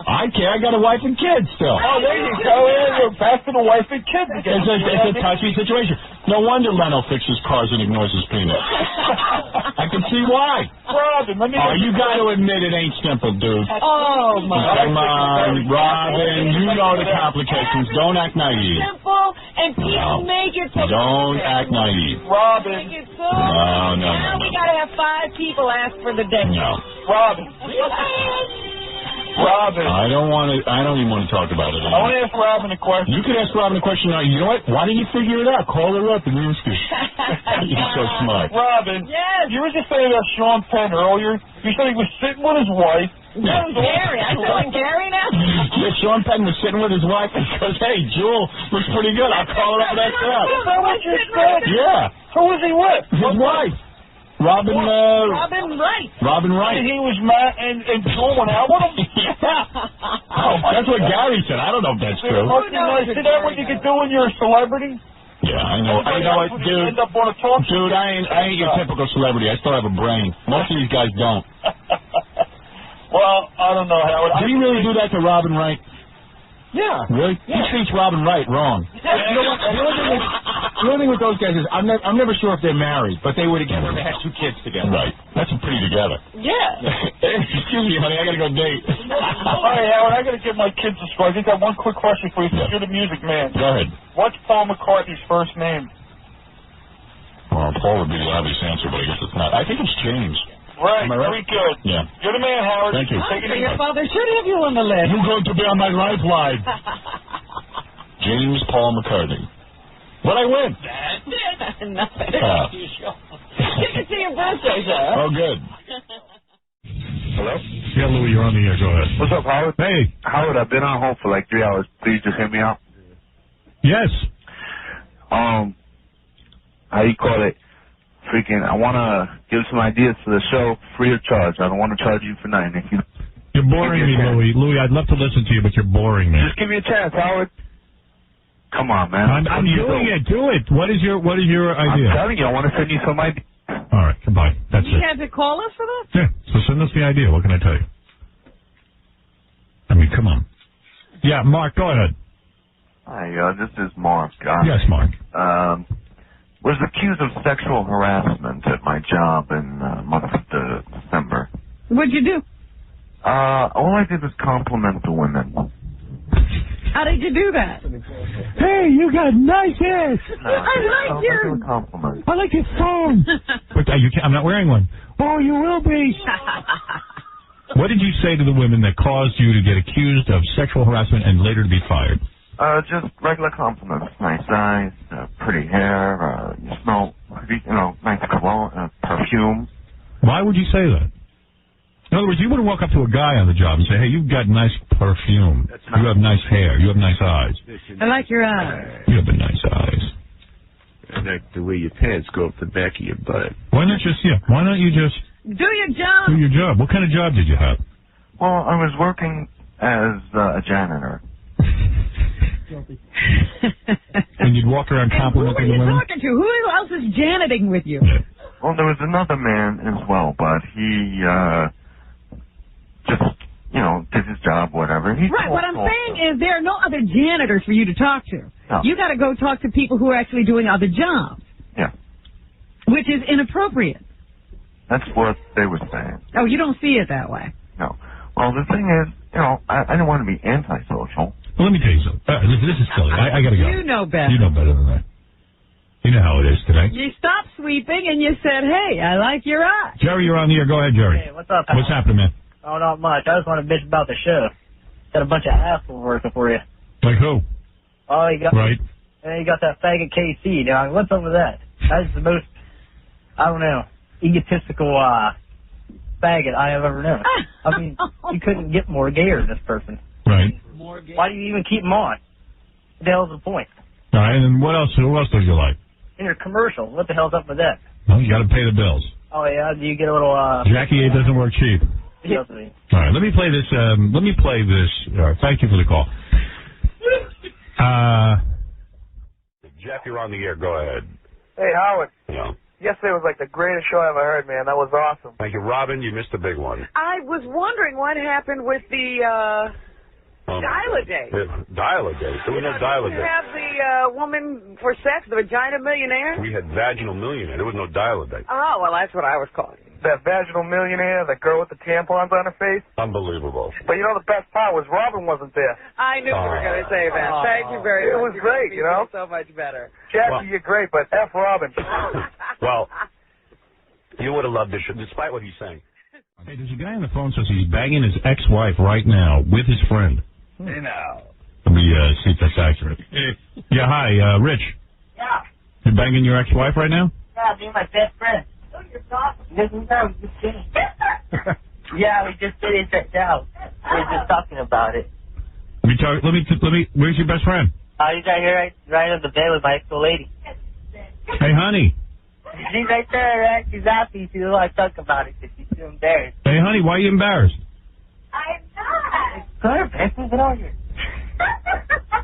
I care. I got a wife and kids still. Oh, there you go. You're back to the wife and kids again. It's a touchy situation. No wonder Leno fixes cars and ignores his penis. I can see why. Robin, let me... Oh, you got to admit it ain't simple, dude. Oh, my... Come on, Robin. You know the complications. Don't act naive. Simple, and people make it so Don't act naive. Robin. Make it so No. Now we got to have 5 people ask for the date. No. Robin. Robin. I don't even want to talk about it anymore. I want to ask Robin a question. You can ask Robin a question now. You know what? Why don't you figure it out? Call her up and ask her. You're so smart. Robin. Yes. You were just saying about Sean Penn earlier. You said he was sitting with his wife. No, Gary. I'm telling Gary now. Yeah, Sean Penn was sitting with his wife and goes, hey, Jewel looks pretty good. I'll call her up and ask her out. Is that what you said? Yeah. Who was he with? His wife. Robin Wright. Robin Wright. And he was mad and Jewel went out with him? Yeah. Oh, that's what Gary said. I don't know if that's true. See that what you can do when you're a celebrity? Yeah, I know. You know what, dude? End up on a talk show. Dude, I ain't your typical celebrity. I still have a brain. Most of these guys don't. Well, I don't know, Howard. Did he really do that to Robin Wright? Yeah. Really? Yeah. He treats Robin Wright wrong. You know what? The only thing with those guys is I'm never sure if they're married, but they were together. They had 2 kids together. Right. That's pretty together. Yeah. Excuse me, honey. I got to go date. All right, Howard. I got to give my kids a score. I just got one quick question for you since you're the music man. Go ahead. What's Paul McCartney's first name? Well, Paul would be the obvious answer, but I guess it's not. I think it's James. Right. Am I right? Very good. Yeah. You're the man, Howard. Thank you. Take it Your easy. father should have you on the list. You're going to be on my lifeline. James Paul McCartney. What'd I win? Nothing. Get to see your birthday, sir. Oh, good. Hello? Yeah, Louie, you're on the air. Go ahead. What's up, Howard? Hey. Howard, I've been on hold for like 3 hours. Please just hear me out. Yes. How you call it? Freaking, I want to give some ideas for the show free of charge. I don't want to charge you for nothing. If You're boring me, Louie. Louie, I'd love to listen to you, but you're boring me. Just give me a chance, Howard. Come on, man. I'm doing it. Do it. What is your idea? I'm telling you, I want to send you some ideas. All right, goodbye. That's You it. had to call us for that? Yeah, so send us the idea. What can I tell you? I mean, come on. Yeah, Mark, go ahead. Hi, this is Mark. Yes, Mark. Was accused of sexual harassment at my job in month of December. What'd you do? All I did was compliment the women. How did you do that? Hey, you got nice ass. I like your... compliment. I like your phone. But I'm not wearing one. Oh, you will be. What did you say to the women that caused you to get accused of sexual harassment and later to be fired? Just regular compliments. Nice eyes, pretty hair, you smell pretty, nice cologne, perfume. Why would you say that? In other words, you wouldn't walk up to a guy on the job and say, hey, you've got nice perfume. You have nice hair. You have nice eyes. I like your eyes. You have nice eyes. I like the way your pants go up the back of your butt. Why not you just do your job? Do your job. What kind of job did you have? Well, I was working as a janitor. And you'd walk around complimenting the Who are you women? talking to? Who else is janiting with you? Well, there was another man as well, but he just, did his job, whatever. Right, what I'm saying is there are no other janitors for you to talk to. No. You got to go talk to people who are actually doing other jobs. Yeah. Which is inappropriate. That's what they were saying. Oh, you don't see it that way. No. Well, the thing is, I didn't want to be antisocial. Well, let me tell you something. This is silly. I got to go. You know better. You know better than that. You know how it is today. You stopped sweeping and you said, hey, I like your eye. Jerry, you're on the air. Go ahead, Jerry. Hey, what's up? What's happening, man? Oh, not much. I just want to bitch about the show. Got a bunch of assholes working for you. Like who? Oh, you got Right. And you got that faggot KC. Now, what's up with that? That's the most, I don't know, egotistical faggot I have ever known. I mean, you couldn't get more gayer than this person. Right. Why do you even keep him on? What the hell's the point? All right, and then what else? Who else does you like? In your commercial, what the hell's up with that? Well, you got to pay the bills. Oh, yeah, do you get a little, Jackie, it doesn't work cheap. Yeah. All right, let me play this. All right, thank you for the call. Jeff, you're on the air. Go ahead. Hey, Howard. Yeah. Yesterday was like the greatest show I ever heard, man. That was awesome. Thank you, Robin. You missed a big one. I was wondering what happened with the dial-a-date. Dial-a-date. There was no dial-a-date. You have the woman for sex, the vagina millionaire? We had vaginal millionaire. There was no dial-a-date. Oh, well, that's what I was calling it. That vaginal millionaire, that girl with the tampons on her face. Unbelievable. But the best part was Robin wasn't there. I knew you were going to say that. Thank you very much. It was great, You feel so much better. Jackie, you're great, but F Robin. Well, you would have loved this show, despite what he's saying. Hey, there's a guy on the phone says he's banging his ex-wife right now with his friend. Hey, now. Let me see if that's accurate. Yeah, hi, Rich. Yeah. You're banging your ex-wife right now? Yeah, being my best friend. Oh, you're talking. This is how we just finished. Yeah, we just finished it now. We were just talking about it. Let me, where's your best friend? He's right here, right on the bed with my ex-old lady. Hey, honey. She's right there, right? She's happy. She doesn't want to talk about it because she's too embarrassed. Hey, honey, why are you embarrassed? I'm not. Good, Becky, get over here.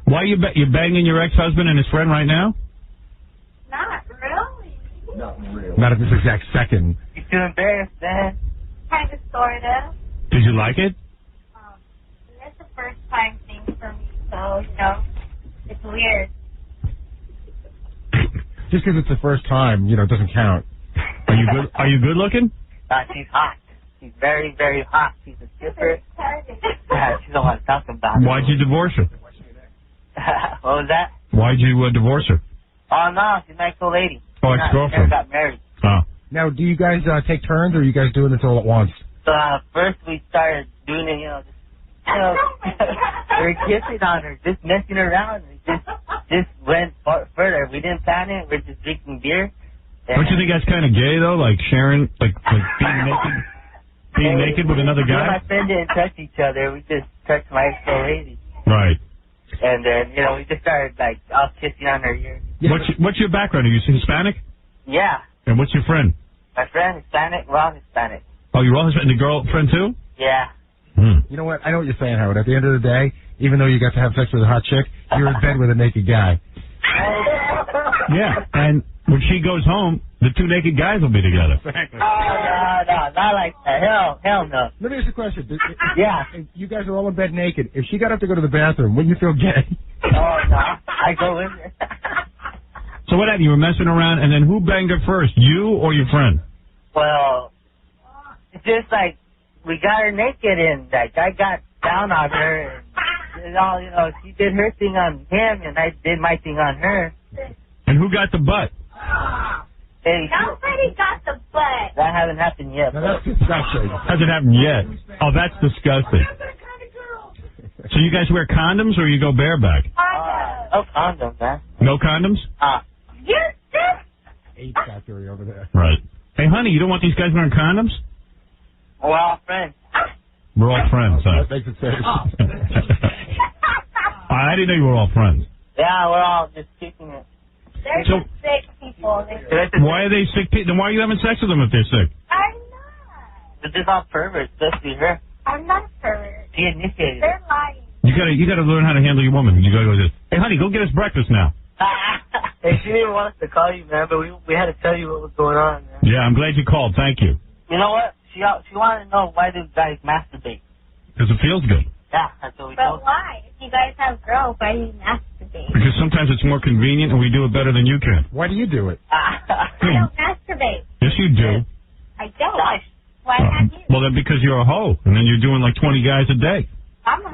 Why you banging your ex-husband and his friend right now? Not really. Not really. Not at this exact second. You're too embarrassed, man. Kind of, sort of. Did you like it? It's the first time thing for me, so, it's weird. Just because it's the first time, it doesn't count. Are you good looking? She's hot. She's very, very hot. She's a stripper. Yeah, she don't want to talk about it. Why'd you divorce her? What was that? Why'd you divorce her? Oh, no, she's my ex-old lady. Oh, ex-girlfriend. Got married. Oh. Now, do you guys take turns, or are you guys doing this all at once? So first we started doing it, we were kissing on her, just messing around. We just went further. We didn't plan it. We're just drinking beer. Don't you think that's kind of gay, though? Like sharing, like being naked with another Me and guy? my friend didn't touch each other. We just touched my ex-old lady. Right. And then, we just started, all kissing on her ear. What's your background? Are you Hispanic? Yeah. And what's your friend? My friend, Hispanic. We're all Hispanic. Oh, you're all Hispanic. And the girlfriend, too? Yeah. You know what? I know what you're saying, Howard. At the end of the day, even though you got to have sex with a hot chick, you're in bed with a naked guy. Yeah, and when she goes home, the two naked guys will be together. Oh, no, not like that. Hell no. Let me ask you a question. Yeah. If you guys are all in bed naked. If she got up to go to the bathroom, wouldn't you feel gay? Oh, no. I go with her. So what happened? You were messing around, and then who banged her first, you or your friend? Well, it's just we got her naked, and I got down on her, and all, she did her thing on him, and I did my thing on her. And who got the butt? Hey, Nobody got the butt. that hasn't happened yet. No, that's disgusting. Hasn't happened yet. Oh, that's disgusting. So you guys wear condoms, or you go bareback? No condoms, man. No condoms? You're sick. 8 factory over there. Right. Hey, honey, you don't want these guys wearing condoms? We're all friends. We're all friends, huh? That makes it safe. I didn't know you were all friends. Yeah, we're all just kicking it. They're So- just sick people. Why are they sick? Then why are you having sex with them if they're sick? I'm not. They're just all perverts, especially her. I'm not a pervert. She initiated. They're lying. You gotta learn how to handle your woman. You gotta go this. Hey, honey, go get us breakfast now. Hey, she didn't want us to call you, man, but we had to tell you what was going on, man. Yeah, I'm glad you called. Thank you. You know what? She wanted to know why do guys masturbate. Because it feels good. Yeah, that's what we But told her. why? If you guys have girls, why do you masturbate? Because sometimes it's more convenient and we do it better than you can. Why do you do it? I don't masturbate. Yes, you do. I don't. Why have you? Well, then because you're a hoe, and then you're doing like 20 guys a day. I'm a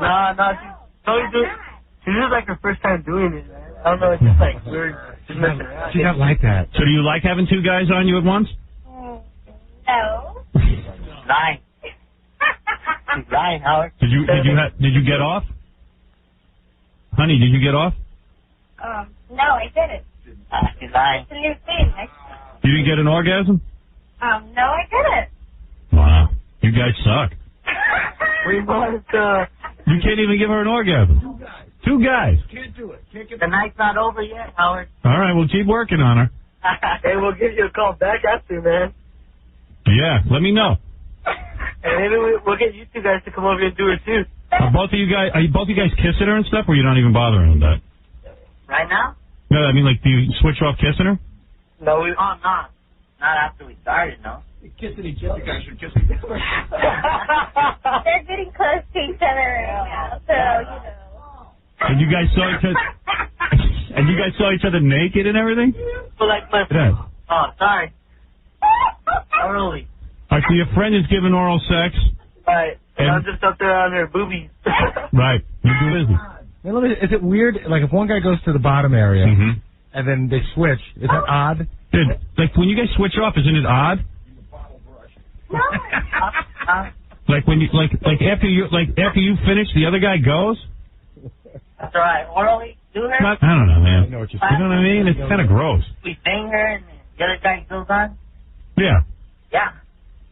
This is like her first time doing it, man. I don't know, it's just like we're just messing around. She's not like that. So do you like having 2 guys on you at once? No. Lying. She's lying, Howard. Did you get off? Honey, did you get off? No, I didn't. She's lying. It's a new thing. You didn't get an orgasm? No, I didn't. Wow. You guys suck. We want You can't even give her an orgasm. 2 guys. Can't do it. The night's not over yet, Howard. All right, we'll keep working on her. Hey, we'll give you a call back after, man. Yeah, let me know. And maybe we'll get you 2 guys to come over and do it too. Are both of you guys kissing her and stuff, or you're not even bothering with that? Right now? No, I mean, like, do you switch off kissing her? No, not after we started, no. Kissing each other. You guys are kissing each other. They're getting close to each other right now, so, you know. And you guys saw each other... And you guys saw each other naked and everything? Well, like my... Yeah. Oh, sorry. Early. All right, so your friend is giving oral sex. Right. And And- I'm just up there on her boobies. Right. You're too busy. Now, is it weird, like, if one guy goes to the bottom area, and then they switch, is that odd? Dude, like, when you guys switch off, isn't it odd? Like, when you, like after you finish, the other guy goes? That's right. Orally do her. I don't know, man. I know what You know what I mean? It's kind of gross. We bang her and the other guy goes on. Yeah. Yeah.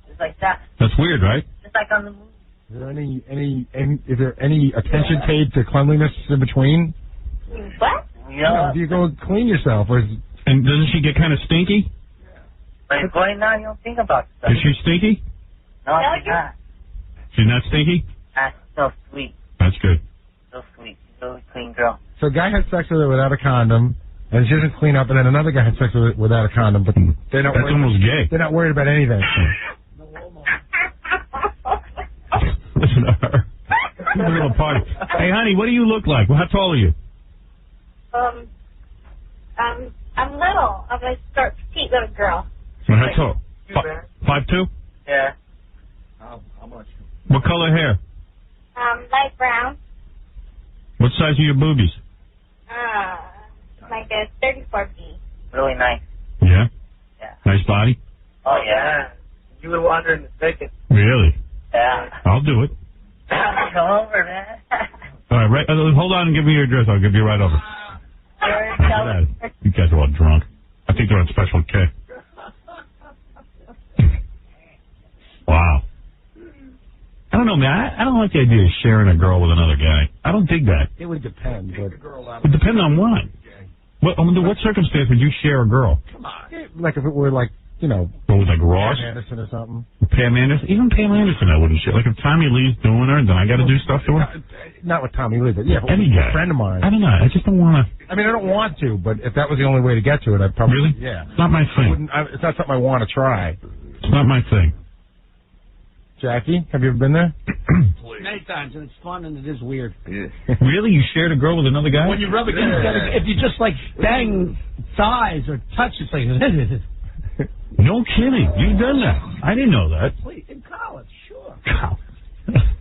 Just like that. That's weird, right? Just like on the movie. Is there any attention paid to cleanliness in between? What? Do you go clean yourself, or is... And doesn't she get kind of stinky? But it's going on, you don't think about stuff. Is she stinky? No, she's not. She's not stinky? That's so sweet. That's good. So sweet. She's a really clean girl. So a guy has sex with her without a condom, and she doesn't clean up, and then another guy has sex with her without a condom, but they're not That's almost gay. They're not worried about anything. Listen to her. She's a little party. Hey, honey, what do you look like? Well, how tall are you? I'm little. I'm a short, petite little girl. Well, how tall? 5'2"? Yeah. How much? What color hair? Light brown. What size are your boobies? Like a 34B. Really nice. Yeah? Yeah. Nice body? Oh, yeah. You would wander in the second. Really? Yeah. I'll do it. Come over, man. All right, hold on and give me your address. I'll give you a ride over. You guys are all drunk. I think they're on Special K. Wow. I don't know, man. I don't like the idea of sharing a girl with another guy. I don't dig that. It would depend, but... It depends on what. Under what circumstance would you share a girl? Like if it were like, you know... What, like Ross? Pam Anderson or something. Pam Anderson? Even Pam Anderson I wouldn't share. Like if Tommy Lee's doing her, then I got to do stuff to her? Not with Tommy Lee, but yeah, Any guy. a friend of mine. I don't know. I just don't want to... I mean, I don't want to, but if that was the only way to get to it, I'd probably... Really? Yeah. It's not my thing. It's not something I want to try. It's not my thing. Jackie, have you ever been there? Many times, and it's fun, and it is weird. Really? You shared a girl with another guy? When you rub against each other, if you just like bang thighs or touch, it's like... No kidding. You've done that. I didn't know that. In college, sure.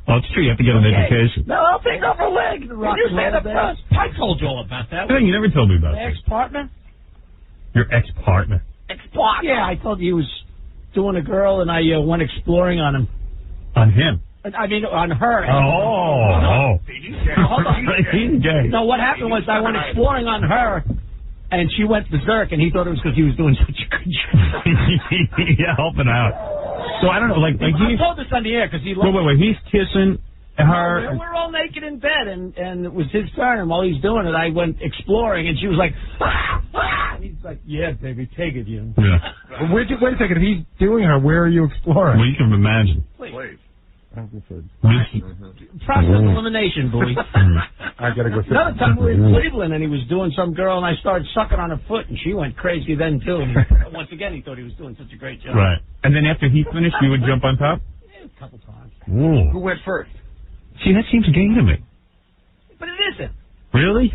Oh, it's true. You have to get an education. No, I'll take off her leg. You say that first. I told you all about that. Hey, you never told me about My that. ex-partner? Your ex-partner? Ex-partner. Yeah, I told you he was doing a girl, and I went exploring on him. On him? I mean, on her. Oh. Hold on. No, what happened was I went exploring on her, and she went berserk, and he thought it was because he was doing such a good job. Yeah, helping out. So I don't know, like I told this on the air because he. Wait. He's kissing her. We're all naked in bed, and it was his turn. And while he's doing it, I went exploring, and she was like, and he's like, yeah, baby, take it, you. Yeah. Wait a second. If he's doing her, where are you exploring? Well, you can imagine. Please. Process of elimination, boy. I gotta go. Another time we were in Cleveland and he was doing some girl and I started sucking on her foot and she went crazy then too. And once again, he thought he was doing such a great job. Right. And then after he finished, you would jump on top? Yeah, a couple times. Ooh. Who went first? See, that seems gay to me. But it isn't. Really?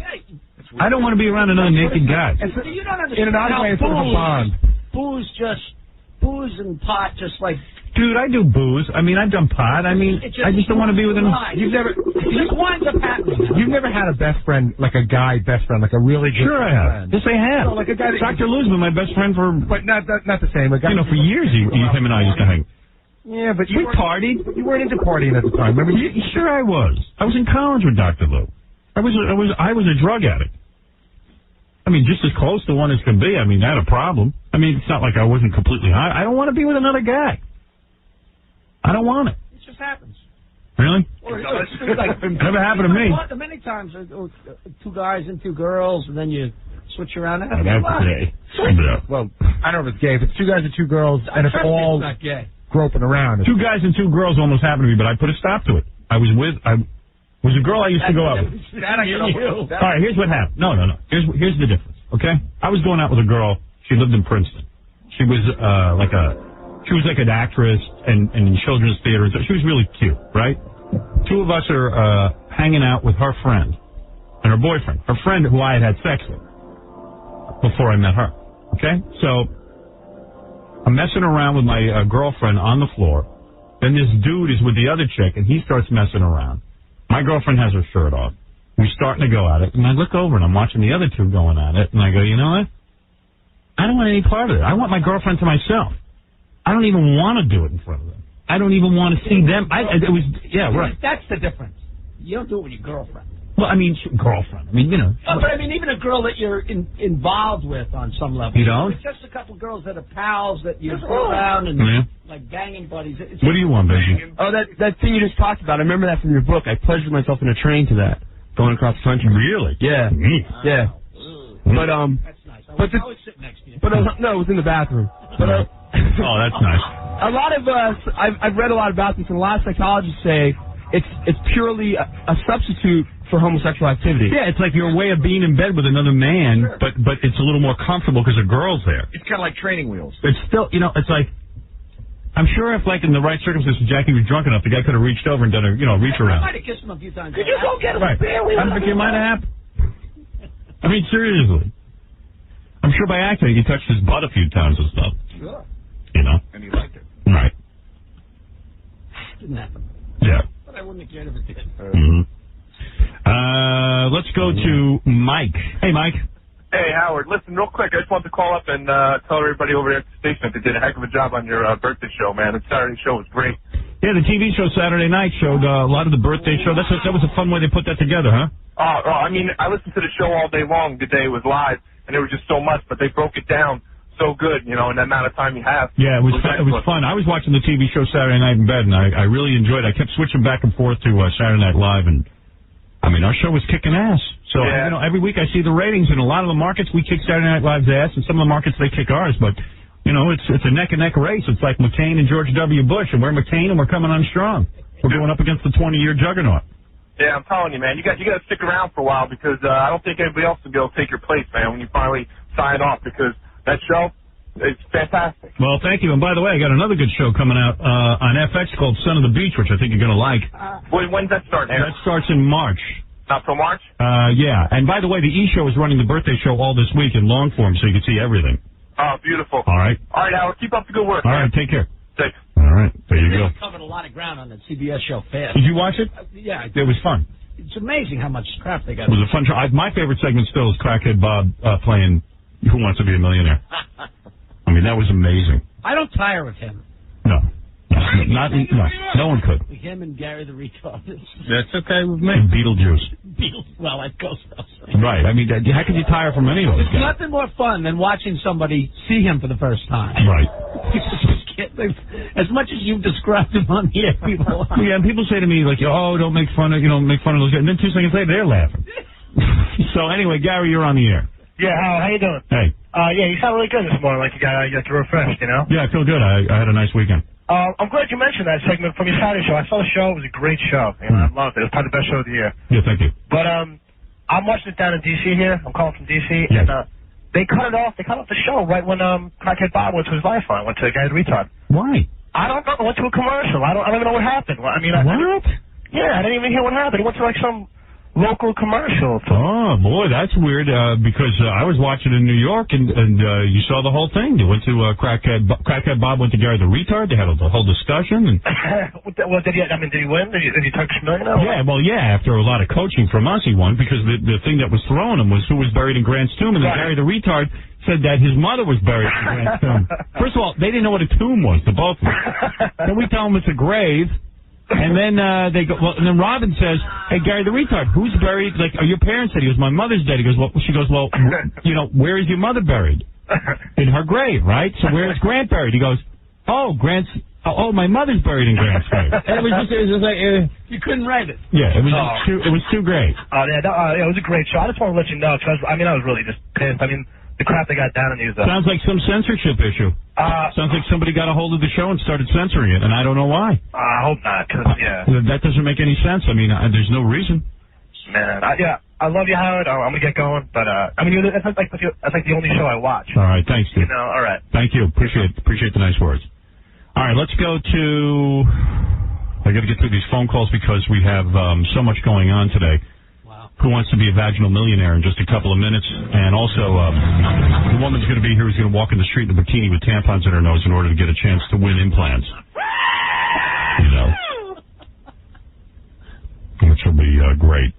I don't want to be around another naked guy. And so you don't In understand an odd way, it's sort of a bond. Booze and pot just like... Dude, I do booze. I mean, I've done pot. I mean, I just don't want to be with an... You've never... It just winds up happening. You've never had a best friend, like a guy best friend, like a really good Sure I have. friend. Yes, I have. So, like a guy that Dr. Lou's been my best friend for... But not the same. A guy for years him and I used to hang. Yeah, but we partied. You weren't into partying at the time. Remember? Sure I was. I was in college with Dr. Lou. I was a drug addict. I mean, just as close to one as can be. I mean, I had a problem. I mean, it's not like I wasn't completely high. I don't want to be with another guy. I don't want it. It just happens. Really? Never happened to me. Many times, two guys and two girls, and then you switch around. That's gay. Well, I don't know if it's gay. If it's two guys and two girls, and it's all not gay. groping around. Two guys and two girls almost happened to me, but I put a stop to it. I was a girl I used to go out with. All right, here's what happened. No. Here's the difference, okay? I was going out with a girl. She lived in Princeton. She was like an actress and in children's theater. She was really cute, right? Two of us are hanging out with her friend and her boyfriend. Her friend who I had sex with before I met her, okay? So I'm messing around with my girlfriend on the floor. Then this dude is with the other chick, and he starts messing around. My girlfriend has her shirt off. We're starting to go at it, and I look over, and I'm watching the other two going at it, and I go, you know what? I don't want any part of it. I want my girlfriend to myself. I don't even want to do it in front of them. I don't even want to see them. Right. That's the difference. You don't do it with your girlfriend. Well, I mean, girlfriend. I mean, you know. But I mean, even a girl that you're involved with on some level. You don't? It's just a couple girls that are pals that you go around and like banging buddies. What do you want, baby? Oh, that thing you just talked about. I remember that from your book. I pleasured myself in a train to that, going across the country. Really? Yeah. Yeah. But That's nice. I would sit next to you. But no, it was in the bathroom. But oh, that's nice. A lot of I've read a lot about this, and a lot of psychologists say it's purely a substitute for homosexual activity. Yeah, it's like your way of being in bed with another man, but it's a little more comfortable because a girl's there. It's kind of like training wheels. It's still, it's like, I'm sure if, like, in the right circumstances, Jackie was drunk enough, the guy could have reached over and done a, reach around. I might have kissed him a few times. Could you go get him a beer? I don't think it might have happened. I mean, seriously. I'm sure by accident you touched his butt a few times and stuff. Sure. And he liked it. Right. Didn't happen. Yeah. But I wouldn't have cared if it did. Let's go to Mike. Hey, Mike. Hey, Howard. Listen, real quick, I just wanted to call up and tell everybody over there at the station that they did a heck of a job on your birthday show, man. The Saturday show was great. Yeah, the TV show Saturday night showed a lot of the birthday show. That was a fun way they put that together, huh? I mean, I listened to the show all day long the day it was live, and there was just so much, but they broke it down so good, in the amount of time you have. Yeah, it was fun. I was watching the TV show Saturday night in bed, and I really enjoyed it. I kept switching back and forth to Saturday Night Live, and I mean, our show was kicking ass. So, every week I see the ratings, and a lot of the markets we kick Saturday Night Live's ass, and some of the markets they kick ours, but, it's a neck-and-neck race. It's like McCain and George W. Bush, and we're McCain, and we're coming on strong. We're going up against the 20-year juggernaut. Yeah, I'm telling you, man, you got to stick around for a while, because I don't think anybody else will be able to take your place, man, when you finally sign off, because that show, it's fantastic. Well, thank you. And by the way, I got another good show coming out on FX called Son of the Beach, which I think you're going to like. When's that start, Aaron? That starts in March. Not till March? Yeah. And by the way, the E! Show is running the birthday show all this week in long form, so you can see everything. Oh, beautiful. All right. All right, Howard, keep up the good work. All man. right, take care. Thanks. All right, there you go. We covered a lot of ground on that CBS show fast. Did you watch it? Yeah. It was fun. It's amazing how much crap they got. It was a fun show. My favorite segment still is Crackhead Bob playing Who Wants to Be a Millionaire. I mean, that was amazing. I don't tire of him. No. No one could. Him and Gary the Retard. That's okay with me. Beetlejuice. Well, that goes without saying. Right. I mean, how could you tire from any of those There's guys? nothing more fun than watching somebody see him for the first time. Right. As much as you've described him on the air, people. Yeah, and people say to me like, "Oh, don't make fun of those guys," and then 2 seconds later they're laughing. So anyway, Gary, you're on the air. Yeah, how you doing? Hey. Yeah, you sound really good this morning, like you got refreshed, Yeah, I feel good. I had a nice weekend. I'm glad you mentioned that segment from your Saturday show. I saw the show. It was a great show. I loved it. It was probably the best show of the year. Yeah, thank you. But I'm watching it down in D.C. here. I'm calling from D.C. And they cut it off. They cut off the show right when Crackhead Bob went to his lifeline. Went to Guy the Retard. Why? I don't know. Went to a commercial. I don't even know what happened. I mean, what? I didn't even hear what happened. He went to like some local commercial. Oh, boy, that's weird, because I was watching in New York, and you saw the whole thing. You went to Crackhead Bob went to Gary the Retard. They had a whole discussion. And well, did he win? Did he touch $1 million? Yeah, after a lot of coaching from us, he won, because the thing that was throwing him was who was buried in Grant's tomb, and then Gary the Retard said that his mother was buried in Grant's tomb. First of all, they didn't know what a tomb was, the both of them. Then we tell them it's a grave. And then they go. Well, and then Robin says, "Hey, Gary the Retard, who's buried? Like, are your parents dead?" He goes, "My mother's dead." He goes, "Well," she goes, "Well, where is your mother buried?" In her grave, right? So where is Grant buried? He goes, "Oh, Grant's. Oh, my mother's buried in Grant's grave." And it was just like you couldn't write it. Yeah, it was too great. It was a great show. I just want to let you know, because I was really just pissed. I mean, the crap they got down on you. Sounds like some censorship issue. Sounds like somebody got a hold of the show and started censoring it, and I don't know why. I hope not, because, that doesn't make any sense. I mean, there's no reason. Man, I love you, Howard. I'm going to get going, but, that's like the only show I watch. All right, thanks, dude. All right. Thank you. Appreciate the nice words. All right, let's go to... I got to get through these phone calls because we have so much going on today. Who Wants to Be a Vaginal Millionaire in just a couple of minutes. And also, the woman's going to be here who's going to walk in the street in a bikini with tampons in her nose in order to get a chance to win implants. Which will be great.